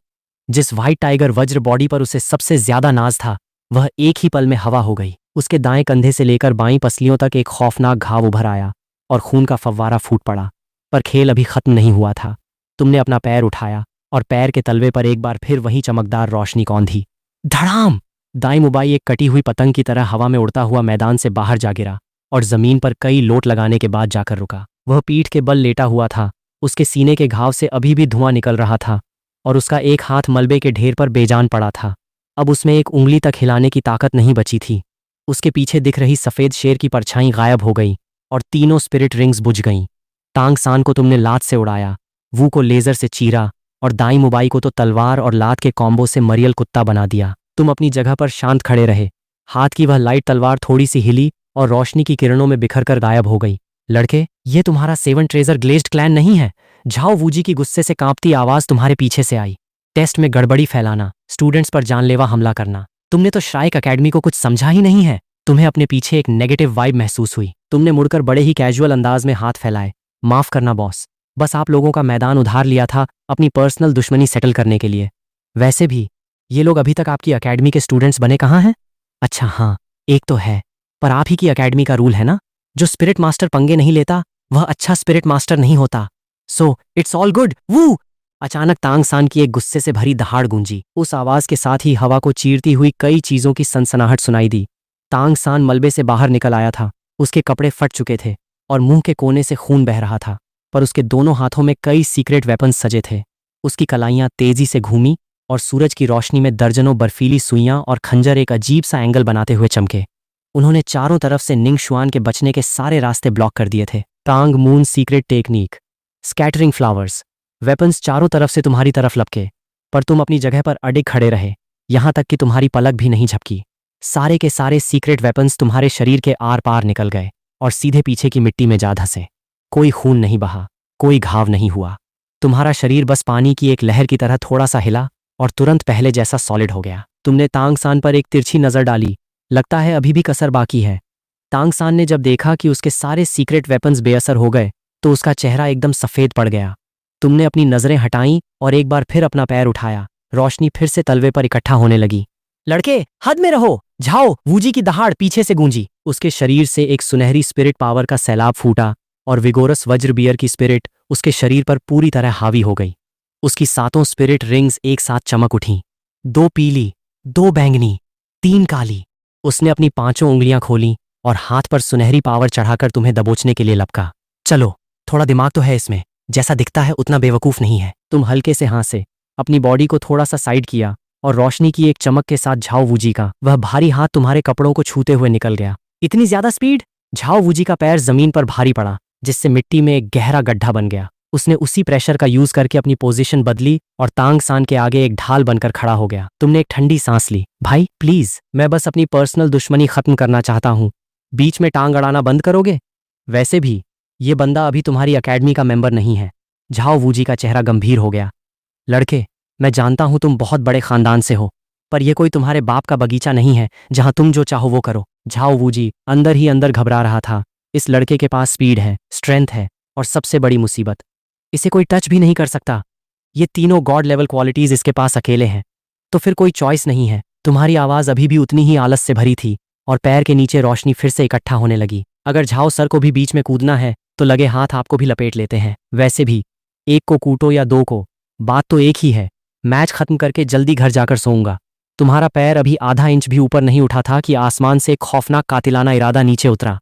जिस व्हाइट टाइगर वज्र बॉडी पर उसे सबसे ज्यादा नाज था, वह एक ही पल में हवा हो गई। उसके दाएं कंधे से लेकर बाईं पसलियों तक एक खौफनाक घाव उभर आया और खून का फव्वारा फूट पड़ा। पर खेल अभी खत्म नहीं हुआ था। तुमने अपना पैर उठाया और पैर के तलवे पर एक बार फिर वही चमकदार रोशनी कौंधी। धड़ाम! दाई मुबाई एक कटी हुई पतंग की तरह हवा में उड़ता हुआ मैदान से बाहर जा गिरा और जमीन पर कई लोट लगाने के बाद जाकर रुका। वह पीठ के बल लेटा हुआ था। उसके सीने के घाव से अभी भी धुआं निकल रहा था और उसका एक हाथ मलबे के ढेर पर बेजान पड़ा था। अब उसमें एक उंगली तक हिलाने की ताकत नहीं बची थी। उसके पीछे दिख रही सफेद शेर की परछाई गायब हो गई और तीनों स्पिरिट रिंग्स बुझ गईं। तांग सान को तुमने लात से उड़ाया, वू को लेजर से चीरा और दाई मुबाई को तो तलवार और लात के कॉम्बो से मरियल कुत्ता बना दिया। तुम अपनी जगह पर शांत खड़े रहे। हाथ की वह लाइट तलवार थोड़ी सी हिली और रोशनी की किरणों में बिखर कर गायब हो गई। लड़के, ये तुम्हारा सेवन ट्रेजर ग्लेज्ड क्लैन नहीं है। झाओ वूजी की गुस्से से कांपती आवाज तुम्हारे पीछे से आई। टेस्ट में गड़बड़ी फैलाना, स्टूडेंट्स पर जानलेवा हमला करना। तुमने तो श्राइक अकेडमी को कुछ समझा ही नहीं है। तुम्हें अपने पीछे एक नेगेटिव वाइब महसूस हुई। तुमने मुड़कर बड़े ही कैजुअल अंदाज में हाथ फैलाए। माफ करना बॉस, बस आप लोगों का मैदान उधार लिया था अपनी पर्सनल दुश्मनी सेटल करने के लिए। वैसे भी ये लोग अभी तक आपकी अकेडमी के स्टूडेंट्स बने कहाँ हैं? अच्छा हाँ, एक तो है, पर आप ही की अकेडमी का रूल है ना, जो स्पिरिट मास्टर पंगे नहीं लेता वह अच्छा स्पिरिट मास्टर नहीं होता। सो इट्स ऑल गुड वू। अचानक तांग सान की एक गुस्से से भरी दहाड़ गूंजी। उस आवाज के साथ ही हवा को चीरती हुई कई चीजों की सनसनाहट सुनाई दी। तांग सान मलबे से बाहर निकल आया था। उसके कपड़े फट चुके थे और मुंह के कोने से खून बह रहा था, पर उसके दोनों हाथों में कई सीक्रेट वेपन्स सजे थे। उसकी कलाइयां तेजी से घूमी और सूरज की रोशनी में दर्जनों बर्फीली सुइयां और खंजर एक अजीब सा एंगल बनाते हुए चमके। उन्होंने चारों तरफ से निंग शुआन के बचने के सारे रास्ते ब्लॉक कर दिए थे। Tang moon secret technique, scattering flowers. Weapons चारों तरफ से तुम्हारी तरफ लपके, पर तुम अपनी जगह पर अडिग खड़े रहे, यहां तक कि तुम्हारी पलक भी नहीं झपकी। सारे के सारे सीक्रेट वेपन्स तुम्हारे शरीर के आर पार निकल गए और सीधे पीछे की मिट्टी में जा धंसे। कोई खून नहीं बहा, कोई घाव नहीं हुआ। तुम्हारा शरीर बस पानी की एक लहर की तरह थोड़ा सा हिला और तुरंत पहले जैसा सॉलिड हो गया। तुमने तांग सान पर एक तिरछी नजर डाली। लगता है अभी भी कसर बाकी है। तांग सान ने जब देखा कि उसके सारे सीक्रेट वेपन्स बेअसर हो गए तो उसका चेहरा एकदम सफेद पड़ गया। तुमने अपनी नजरें हटाईं और एक बार फिर अपना पैर उठाया। रोशनी फिर से तलवे पर इकट्ठा होने लगी। लड़के, हद में रहो। झाओ वूजी की दहाड़ पीछे से गूंजी। उसके शरीर से एक सुनहरी स्पिरिट पावर का सैलाब फूटा और विगोरस वज्र बियर की स्पिरिट उसके शरीर पर पूरी तरह हावी हो गई। उसकी सातों स्पिरिट रिंग्स एक साथ चमक उठीं। 2 पीली, 2 बैंगनी, 3 काली। उसने अपनी 5 उंगलियां खोलीं और हाथ पर सुनहरी पावर चढ़ाकर तुम्हें दबोचने के लिए लपका। चलो, थोड़ा दिमाग तो है इसमें, जैसा दिखता है उतना बेवकूफ नहीं है। तुम हल्के से हांसे, अपनी बॉडी को थोड़ा सा साइड किया और रोशनी की एक चमक के साथ झाओ वूजी का वह भारी हाथ तुम्हारे कपड़ों को छूते हुए निकल गया। इतनी ज्यादा स्पीड! झाओ वूजी का पैर जमीन पर भारी पड़ा, जिससे मिट्टी में एक गहरा गड्ढा बन गया। उसने उसी प्रेशर का यूज करके अपनी पोजीशन बदली और तांग सान के आगे एक ढाल बनकर खड़ा हो गया। तुमने एक ठंडी सांस ली। भाई प्लीज, मैं बस अपनी पर्सनल दुश्मनी खत्म करना चाहता हूँ। बीच में टांग अड़ाना बंद करोगे? वैसे भी ये बंदा अभी तुम्हारी अकेडमी का मेंबर नहीं है। झाओ वूजी का चेहरा गंभीर हो गया। लड़के, मैं जानता हूं तुम बहुत बड़े खानदान से हो, पर यह कोई तुम्हारे बाप का बगीचा नहीं है जहां तुम जो चाहो वो करो। झाओ वूजी अंदर ही अंदर घबरा रहा था। इस लड़के के पास स्पीड है, स्ट्रेंथ है और सबसे बड़ी मुसीबत, इसे कोई टच भी नहीं कर सकता। ये तीनों गॉड लेवल क्वालिटीज इसके पास अकेले हैं, तो फिर कोई चॉइस नहीं है। तुम्हारी आवाज अभी भी उतनी ही आलस से भरी थी और पैर के नीचे रोशनी फिर से इकट्ठा होने लगी। अगर झाओ सर को भी बीच में कूदना है तो लगे हाथ आपको भी लपेट लेते हैं। वैसे भी एक को कूटो या 2 को, बात तो एक ही है। मैच खत्म करके जल्दी घर जाकर सोऊंगा। तुम्हारा पैर अभी आधा इंच भी ऊपर नहीं उठा था कि आसमान से एक खौफनाक कातिलाना इरादा नीचे उतरा,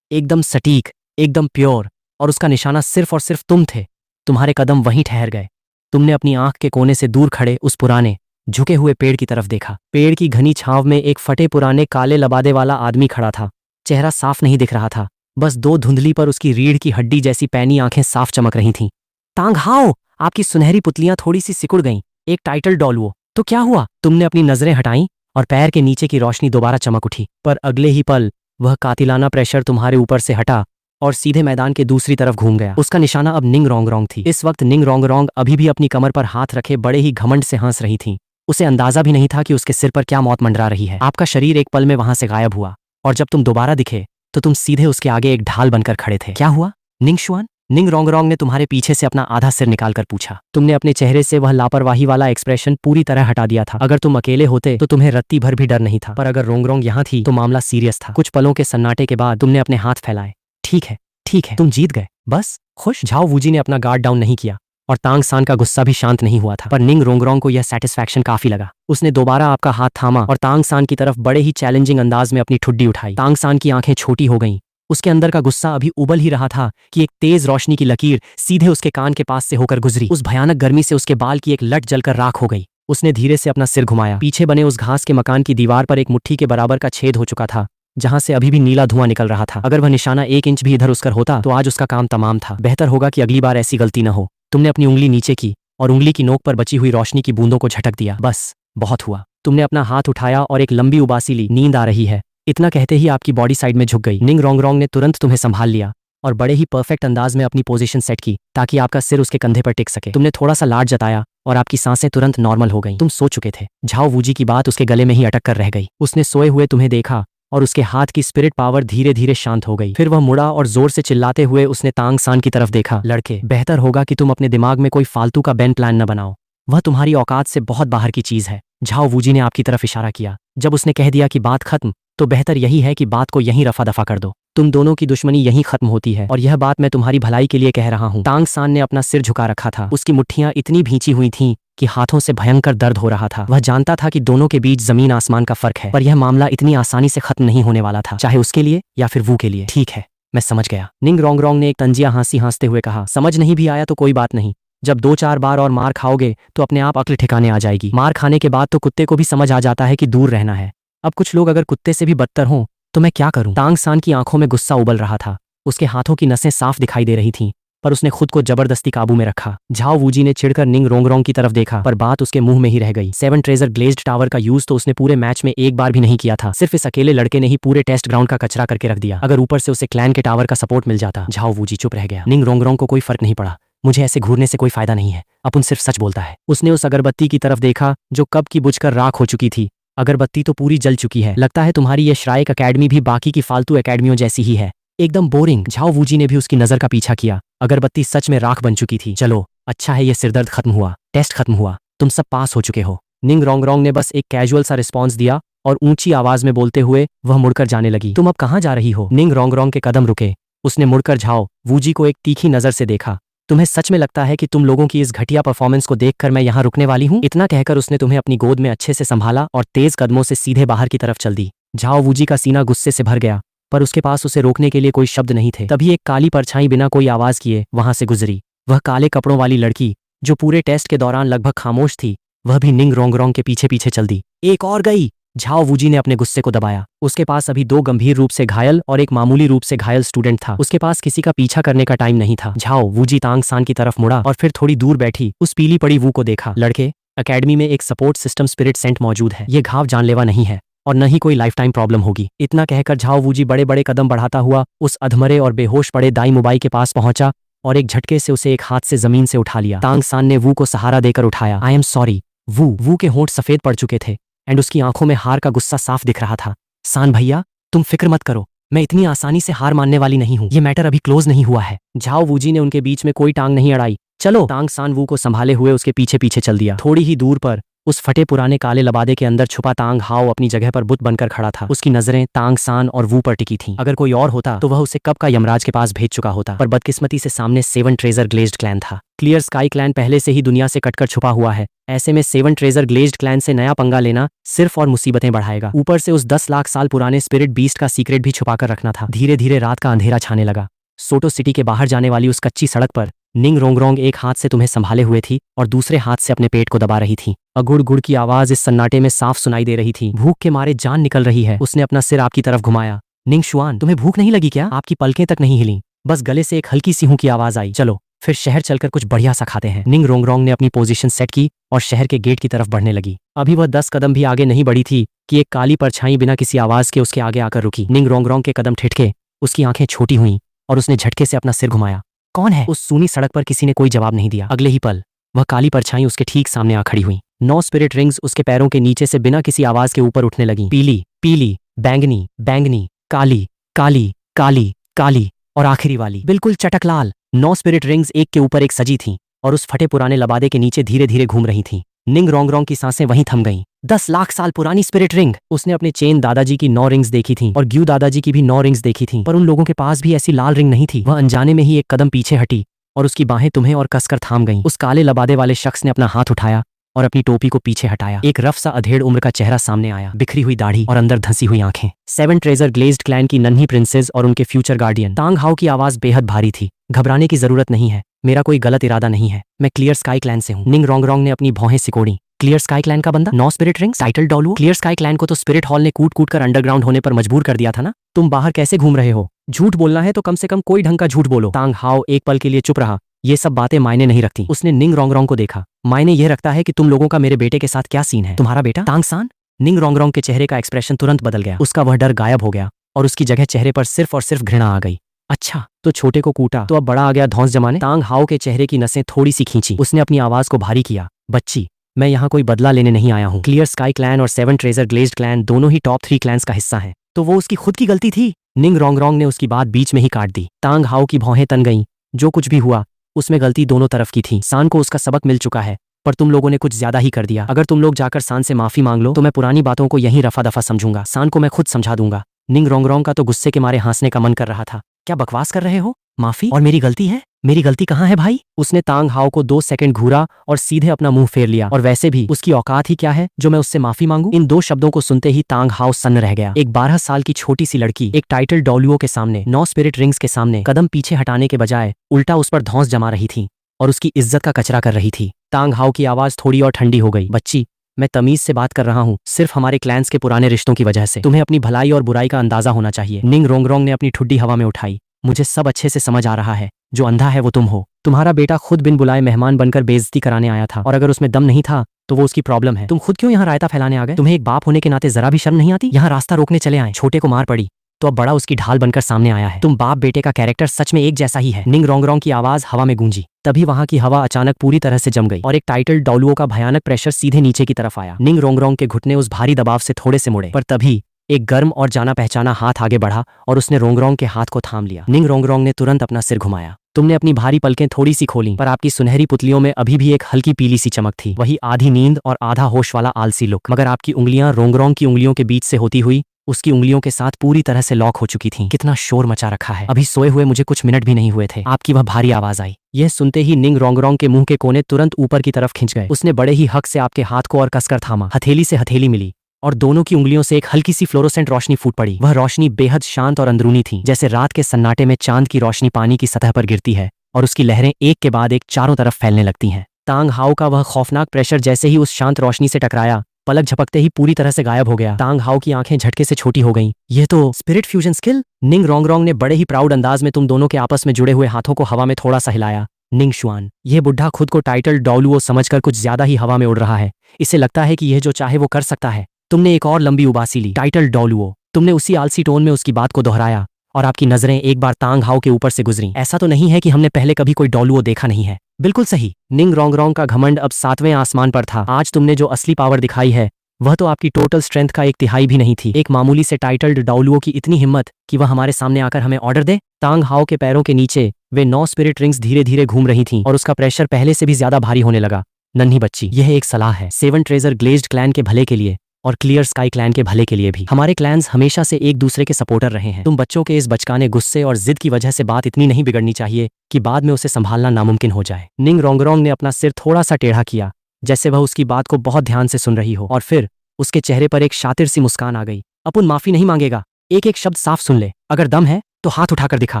एकदम सटीक, एकदम प्योर, और उसका निशाना सिर्फ और सिर्फ तुम थे। तुम्हारे कदम वहीं ठहर गए। तुमने अपनी आंख के कोने से दूर खड़े उस पुराने झुके हुए पेड़ की तरफ देखा। पेड़ की घनी छांव में एक फटे पुराने काले लबादे वाला आदमी खड़ा था। चेहरा साफ नहीं दिख रहा था, बस 2 धुंधली पर उसकी रीढ़ की हड्डी जैसी पैनी आंखें साफ चमक रही थीं। तांग हाओ, आपकी सुनहरी पुतलियां थोड़ी सी सिकुड़ गईं। एक टाइटल डॉल वो तो क्या हुआ? तुमने अपनी नजरें हटाईं और पैर के नीचे की रोशनी दोबारा चमक उठी, पर अगले ही पल वह कातिलाना प्रेशर तुम्हारे ऊपर से हटा और सीधे मैदान के दूसरी तरफ घूम गया। उसका निशाना अब निंग रोंग थी। इस वक्त निंग रोंग अभी भी अपनी कमर पर हाथ रखे बड़े ही घमंड से हंस रही थी। उसे अंदाजा भी नहीं था कि उसके सिर पर क्या मौत मंडरा रही है। आपका शरीर एक पल में वहां से गायब हुआ और जब तुम दोबारा दिखे तो तुम सीधे उसके आगे एक ढाल बनकर खड़े थे। क्या हुआ निंग शुआन? निंग रोंग ने तुम्हारे पीछे से अपना आधा सिर निकालकर पूछा। तुमने अपने चेहरे से वह लापरवाही वाला एक्सप्रेशन पूरी तरह हटा दिया था। अगर तुम अकेले होते तो तुम्हें रत्ती भर भी डर नहीं था, पर अगर रोंग यहाँ थी तो मामला सीरियस था। कुछ पलों के सन्नाटे के बाद तुमने अपने हाथ फैलाए। ठीक है, तुम जीत गए, बस खुश? झाओ वूजी ने अपना गार्ड डाउन नहीं किया और तांग सान का गुस्सा भी शांत नहीं हुआ था, पर निंग रोंग को यह सेटिस्फैक्शन काफी लगा। उसने दोबारा आपका हाथ थामा और तांग सान की तरफ बड़े ही चैलेंजिंग अंदाज में अपनी ठुड्डी उठाई। तांग सान की आंखें छोटी हो गईं। उसके अंदर का गुस्सा अभी उबल ही रहा था कि एक तेज रोशनी की लकीर सीधे उसके कान के पास से होकर गुजरी। उस भयानक गर्मी से उसके बाल की एक लट जलकर राख हो गई। उसने धीरे से अपना सिर घुमाया। पीछे बने उस घास के मकान की दीवार पर एक मुट्ठी के बराबर का छेद हो चुका था जहां से अभी भी नीला धुआं निकल रहा था। अगर वह निशाना 1 इंच भी इधर उसकर होता तो आज उसका काम तमाम था। बेहतर होगा कि अगली बार ऐसी गलती न हो। तुमने अपनी उंगली नीचे की और उंगली की नोक पर बची हुई रोशनी की बूंदों को झटक दिया। बस, बहुत हुआ। तुमने अपना हाथ उठाया और एक लंबी उबासी ली। नींद आ रही है, इतना कहते ही आपकी बॉडी साइड में झुक गई। निंग रोंगरोंग ने तुरंत तुम्हें संभाल लिया और बड़े ही परफेक्ट अंदाज में अपनी पोजीशन सेट की ताकि आपका सिर उसके कंधे पर टिक सके। तुमने थोड़ा सा लाड जताया और आपकी सांसें तुरंत नॉर्मल हो गईं। तुम सो चुके थे। झाओ वूजी की बात उसके गले में ही अटक कर रह गई। उसने सोए हुए तुम्हें देखा और उसके हाथ की स्पिरिट पावर धीरे धीरे शांत हो गई। फिर वह मुड़ा और जोर से चिल्लाते हुए उसने तांग सान की तरफ देखा। लड़के, बेहतर होगा कि तुम अपने दिमाग में कोई फालतू का बैन प्लान न बनाओ। वह तुम्हारी औकात से बहुत बाहर की चीज है। झाओ वूजी ने आपकी तरफ इशारा किया। जब उसने कह दिया कि बात खत्म, तो बेहतर यही है कि बात को यहीं रफा दफा कर दो। तुम दोनों की दुश्मनी यहीं खत्म होती है और यह बात मैं तुम्हारी भलाई के लिए कह रहा हूँ। तांग सान ने अपना सिर झुका रखा था। उसकी मुट्ठियां इतनी भींची हुई थीं कि हाथों से भयंकर दर्द हो रहा था। वह जानता था कि दोनों के बीच जमीन आसमान का फर्क है, पर यह मामला इतनी आसानी से खत्म नहीं होने वाला था, चाहे उसके लिए या फिर वू के लिए। ठीक है, मैं समझ गया। निंग रोंगरोंग ने एक तंजिया हंसते हुए कहा। समझ नहीं भी आया तो कोई बात नहीं। जब 2-4 बार और मार खाओगे तो अपने आप अक्ल ठिकाने आ जाएगी। मार खाने के बाद तो कुत्ते को भी समझ आ जाता है कि दूर रहना है। अब कुछ लोग अगर कुत्ते से भी बदतर हों तो मैं क्या करूं? तांग सान की आंखों में गुस्सा उबल रहा था। उसके हाथों की नसें साफ दिखाई दे रही थीं, पर उसने खुद को जबरदस्ती काबू में रखा। झाओ वूजी ने चिढ़कर निंग रोंगरोंग की तरफ देखा, पर बात उसके मुंह में ही रह गई। 7 ट्रेजर ग्लेज्ड टावर का यूज तो उसने पूरे मैच में एक बार भी नहीं किया था। सिर्फ इस अकेले लड़के ने ही पूरे टेस्ट ग्राउंड का कचरा करके रख दिया। अगर ऊपर से उसे क्लैन के टावर का सपोर्ट मिल जाता। झाओ वूजी चुप रह गया। निंग रोंगरोंग को कोई फर्क नहीं पड़ा। मुझे ऐसे घूरने से कोई फायदा नहीं है, अपुन सिर्फ सच बोलता है। उसने उस अगरबत्ती की तरफ देखा जो कब की बुझकर राख हो चुकी थी। अगरबत्ती तो पूरी जल चुकी है। लगता है तुम्हारी ये श्राइक अकेडमी भी बाकी की फालतू एकेडमियों जैसी ही है, एकदम बोरिंग। झाओ वूजी ने भी उसकी नजर का पीछा किया। अगरबत्ती सच में राख बन चुकी थी। चलो, अच्छा है ये सिरदर्द खत्म हुआ, टेस्ट खत्म हुआ, तुम सब पास हो चुके हो। निंग रोंगरोंग ने बस एक कैजुअल सा रिस्पॉन्स दिया और ऊंची आवाज में बोलते हुए वह मुड़कर जाने लगी। तुम अब कहाँ जा रही हो? निंग रोंगरोंग के कदम रुके। उसने मुड़कर झाओ वूजी को एक तीखी नजर से देखा। तुम्हें सच में लगता है कि तुम लोगों की इस घटिया परफॉर्मेंस को देखकर मैं यहाँ रुकने वाली हूँ? इतना कहकर उसने तुम्हें अपनी गोद में अच्छे से संभाला और तेज कदमों से सीधे बाहर की तरफ चल दी। झाओ वूजी का सीना गुस्से से भर गया, पर उसके पास उसे रोकने के लिए कोई शब्द नहीं थे। तभी एक काली परछाई बिना कोई आवाज किए वहां से गुजरी। वह काले कपड़ों वाली लड़की जो पूरे टेस्ट के दौरान लगभग खामोश थी, वह भी निंग रोंगरोंग के पीछे पीछे चल दी। एक और गई। झाओ वूजी ने अपने गुस्से को दबाया। उसके पास अभी 2 गंभीर रूप से घायल और एक मामूली रूप से घायल स्टूडेंट था। उसके पास किसी का पीछा करने का टाइम नहीं था। झाओ वूजी तांग सान की तरफ मुड़ा और फिर थोड़ी दूर बैठी उस पीली पड़ी वू को देखा। लड़के, अकेडमी में एक सपोर्ट सिस्टम स्पिरिट सेंट मौजूद है। ये घाव जानलेवा नहीं है और न ही कोई लाइफ टाइम प्रॉब्लम होगी। इतना कहकर झाओ वूजी बड़े बड़े कदम बढ़ाता हुआ उस अधमरे और बेहोश पड़े दाई मुबाई के पास पहुंचा और एक झटके से उसे एक हाथ से जमीन से उठा लिया। तांग सान ने वू को सहारा देकर उठाया। आई एम सॉरी वू। वू के होंठ सफेद पड़ चुके थे एंड उसकी आंखों में हार का गुस्सा साफ दिख रहा था। सान भैया, तुम फिक्र मत करो, मैं इतनी आसानी से हार मानने वाली नहीं हूँ। ये मैटर अभी क्लोज नहीं हुआ है। झाओ वूजी ने उनके बीच में कोई टांग नहीं अड़ाई। चलो। तांग सान वू को संभाले हुए उसके पीछे पीछे चल दिया। थोड़ी ही दूर पर उस फटे पुराने काले लबादे के अंदर छुपा तांग हाओ अपनी जगह पर बुत बनकर खड़ा था। उसकी नजरें तांग सान और वू पर टिकी थीं। अगर कोई और होता तो वह उसे कब का यमराज के पास भेज चुका होता, पर बदकिस्मती से सामने 7 ट्रेजर ग्लेज्ड क्लैन था। क्लियर स्काई क्लैन पहले से ही दुनिया से कटकर छुपा हुआ है। ऐसे में 7 ट्रेजर ग्लेज्ड क्लैन से नया पंगा लेना सिर्फ और मुसीबतें बढ़ाएगा। ऊपर से उस 10 लाख साल पुराने स्पिरिट बीस्ट का सीक्रेट भी छुपाकर रखना था। धीरे धीरे रात का अंधेरा छाने लगा। सोटो सिटी के बाहर जाने वाली उस कच्ची सड़क पर निंग रोंगरोंग एक हाथ से तुम्हें संभाले हुए थी और दूसरे हाथ से अपने पेट को दबा रही थी। अगुड़ गुड़ की आवाज इस सन्नाटे में साफ सुनाई दे रही थी। भूख के मारे जान निकल रही है। उसने अपना सिर आपकी तरफ घुमाया। निंग शुआन, तुम्हें भूख नहीं लगी क्या? आपकी पलकें तक नहीं हिली, बस गले से एक हल्की सी हूं की आवाज आई। चलो फिर शहर चलकर कुछ बढ़िया सा खाते हैं। निंग रोंगरोंग ने अपनी पोजीशन सेट की और शहर के गेट की तरफ बढ़ने लगी। अभी वह 10 कदम भी आगे नहीं बढ़ी थी कि एक काली परछाई बिना किसी आवाज के उसके आगे आकर रुकी। निंग रोंगरोंग के कदम ठिठके, उसकी आंखें छोटी हुईं और उसने झटके से अपना सिर घुमाया। कौन है? उस सूनी सड़क पर किसी ने कोई जवाब नहीं दिया। अगले ही पल वह काली परछाई उसके ठीक सामने आ खड़ी हुई। 9 स्पिरिट रिंग्स उसके पैरों के नीचे से बिना किसी आवाज के ऊपर उठने लगी। पीली पीली, बैंगनी बैंगनी, काली काली काली काली और आखिरी वाली बिल्कुल चटक लाल। 9 स्पिरिट रिंग्स एक के ऊपर एक सजी थीं और उस फटे पुराने लबादे के नीचे धीरे धीरे घूम रही थीं। निंग रोंगरोंग की सांसें वहीं थम गईं। 10 लाख साल पुरानी स्पिरिट रिंग। उसने अपने चेन दादाजी की 9 रिंग्स देखी थीं और ग्यू दादाजी की भी 9 रिंग्स देखी थीं, पर उन लोगों के पास भी ऐसी लाल रिंग नहीं थी। वह अनजाने में ही एक कदम पीछे हटी और उसकी बाहें तुम्हें और कसकर थाम गईं। उस काले लबादे वाले शख्स ने अपना हाथ उठाया और अपनी टोपी को पीछे हटाया। एक रफ सा अधेड़ उम्र का चेहरा सामने आया, बिखरी हुई दाढ़ी और अंदर धंसी हुई आंखें। 7 ट्रेजर ग्लेज्ड क्लैन की नन्ही प्रिंसेस और उनके फ्यूचर गार्डियन। तांग हाओ की आवाज बेहद भारी थी। घबराने की जरूरत नहीं है, मेरा कोई गलत इरादा नहीं है, मैं क्लियर स्काई क्लैन से हूँ। निंग रोंगरोंग ने अपनी भौहें सिकोड़ी। क्लियर स्काई क्लैन का बंदा, 9 spirit rings, title Douluo. Clear sky clan को तो स्पिरिट हॉल ने कूट कूट कर अंडरग्राउंड होने पर मजबूर कर दिया था ना। तुम बाहर कैसे घूम रहे हो? झूठ बोलना है तो कम से कम कोई ढंग का झूठ बोलो। तांग हाओ एक पल के लिए चुप रहा। ये सब बातें मायने नहीं रखती। उसने निंग रोंगरोंग को देखा। मायने यह रखता है कि तुम लोगों का मेरे बेटे के साथ क्या सीन है। तुम्हारा बेटा तांग सान? निंग रोंगरोंग के चेहरे का एक्सप्रेशन तुरंत बदल गया। उसका वह डर गायब हो गया और उसकी जगह चेहरे पर सिर्फ और सिर्फ घृणा आ गई। अच्छा, तो छोटे को कूटा तो अब बड़ा आ गया धौंस जमाने। तांग हाओ के चेहरे की नसें थोड़ी सी खींची। उसने अपनी आवाज को भारी किया। बच्ची, मैं यहाँ कोई बदला लेने नहीं आया हूँ। क्लियर स्काई क्लैन और 7 ट्रेजर ग्लेज्ड क्लैन दोनों ही टॉप 3 क्लैंस का हिस्सा हैं। तो वो उसकी खुद की गलती थी। निंग रोंगरोंग ने उसकी बात बीच में ही काट दी। तांग हाओ की भौहें तन गईं। जो कुछ भी हुआ उसमें गलती दोनों तरफ की थी। सान को उसका सबक मिल चुका है, पर तुम लोगों ने कुछ ज्यादा ही कर दिया। अगर तुम लोग जाकर सान से माफी मांग लो तो मैं पुरानी बातों को यहीं रफा दफा समझूंगा। सान को मैं खुद समझा दूंगा। निंग रोंगरोंग का तो गुस्से के मारे हंसने का मन कर रहा था। क्या बकवास कर रहे हो? माफी? और मेरी गलती है? मेरी गलती कहाँ है भाई? उसने तांग हाओ को 2 सेकंड घूरा और सीधे अपना मुंह फेर लिया। और वैसे भी उसकी औकात ही क्या है जो मैं उससे माफी मांगू? इन 2 शब्दों को सुनते ही तांग हाओ सन्न रह गया। एक 12 साल की छोटी सी लड़की एक टाइटल डॉलुओ के सामने, 9 स्पिरिट रिंग्स के सामने कदम पीछे हटाने के बजाय उल्टा उस पर धौंस जमा रही थी और उसकी इज्जत का कचरा कर रही थी। तांग हाओ की आवाज थोड़ी और ठंडी हो गई। बच्ची, मैं तमीज से बात कर रहा हूँ, सिर्फ हमारे क्लैंस के पुराने रिश्तों की वजह से। तुम्हें अपनी भलाई और बुराई का अंदाजा होना चाहिए। निंग रोंगरोंग ने अपनी ठुड्डी हवा में उठाई। मुझे सब अच्छे से समझ आ रहा है। जो अंधा है वो तुम हो। तुम्हारा बेटा खुद बिन बुलाए मेहमान बनकर बेइज्जती कराने आया था, और अगर उसमें दम नहीं था तो वो उसकी प्रॉब्लम है। तुम खुद क्यों यहाँ रायता फैलाने आ गए? तुम्हें एक बाप होने के नाते जरा भी शर्म नहीं आती? यहाँ रास्ता रोकने चले आए। छोटे को मार पड़ी तो अब बड़ा उसकी ढाल बनकर सामने आया है। तुम बाप बेटे का कैरेक्टर सच में एक जैसा ही है। निंग रोंगरोंग की आवाज हवा में गूंजी। तभी वहां की हवा अचानक पूरी तरह से जम गई और एक टाइटल डॉलुओ का भयानक प्रेशर सीधे नीचे की तरफ आया। निंग रोंगरोंग के घुटने उस भारी दबाव से थोड़े से मुड़े, पर तभी एक गर्म और जाना पहचाना हाथ आगे बढ़ा और उसने रोंगरोंग के हाथ को थाम लिया। निंग रोंगरोंग ने तुरंत अपना सिर घुमाया। तुमने अपनी भारी पलकें थोड़ी सी खोली, पर आपकी सुनहरी पुतलियों में अभी भी एक हल्की पीली सी चमक थी। वही आधी नींद और आधा होश वाला आलसी लुक। मगर आपकी उंगलियां रोंगरोंग की उंगलियों के बीच से होती हुई उसकी उंगलियों के साथ पूरी तरह से लॉक हो चुकी थीं। कितना शोर मचा रखा है। अभी सोए हुए मुझे कुछ मिनट भी नहीं हुए थे। आपकी वह भारी आवाज आई। यह सुनते ही निंग रोंगरोंग के मुंह के कोने तुरंत ऊपर की तरफ खिंच गए। उसने बड़े ही हक से आपके हाथ को और कसकर थामा। हथेली से हथेली मिली और दोनों की उंगलियों से एक हल्की सी फ्लोरोसेंट रोशनी फूट पड़ी। वह रोशनी बेहद शांत और अंदरूनी थी, जैसे रात के सन्नाटे में चांद की रोशनी पानी की सतह पर गिरती है और उसकी लहरें एक के बाद एक चारों तरफ फैलने लगती हैं। तांग हाओ का वह खौफनाक प्रेशर जैसे ही उस शांत रोशनी से टकराया, पलक झपकते ही पूरी तरह से गायब हो गया। तांग हाओ की आंखें झटके से छोटी हो गईं। यह तो स्पिरिट फ्यूजन स्किल। निंग रोंगरोंग ने बड़े ही प्राउड अंदाज में तुम दोनों के आपस में जुड़े हुए हाथों को हवा में थोड़ा सा हिलाया। निंग शुआन, यह बुढ़ा खुद को टाइटल डॉलुओ समझकर कुछ ज्यादा ही हवा में उड़ रहा है। इसे लगता है कि यह जो चाहे वो कर सकता है। तुमने एक और लंबी उबासी ली। टाइटल डॉलुओ, तुमने उसी आलसी टोन में उसकी बात को दोहराया और आपकी नजरें एक बार तांग हाओ के ऊपर से गुजरी। ऐसा तो नहीं है कि हमने पहले कभी कोई डॉलुओ देखा नहीं है। बिल्कुल सही। निंग रोंगरोंग का घमंड अब 7वें आसमान पर था। आज तुमने जो असली पावर दिखाई है वह तो आपकी टोटल स्ट्रेंथ का 1/3 भी नहीं थी। एक मामूली से टाइटल्ड डॉलुओ की इतनी हिम्मत कि वह हमारे सामने आकर हमें ऑर्डर दे। तांग हाओ के पैरों के नीचे वे 9 स्पिरिट रिंग्स धीरे धीरे घूम रही थीं और उसका प्रेशर पहले से भी ज्यादा भारी होने लगा। नन्ही बच्ची, यह एक सलाह है 7 ट्रेजर ग्लेज्ड क्लैन के भले के लिए और क्लियर स्काई क्लैन के भले के लिए भी। हमारे क्लैंस हमेशा से एक दूसरे के सपोर्टर रहे हैं। तुम बच्चों के इस बचकाने गुस्से और जिद की वजह से बात इतनी नहीं बिगड़नी चाहिए कि बाद में उसे संभालना नामुमकिन हो जाए। निंग रोंगरोंग ने अपना सिर थोड़ा सा टेढ़ा किया, जैसे वह उसकी बात को बहुत ध्यान से सुन रही हो, और फिर उसके चेहरे पर एक शातिर सी मुस्कान आ गई। अपुन माफी नहीं मांगेगा। एक एक शब्द साफ सुन ले। अगर दम है तो हाथ उठाकर दिखा।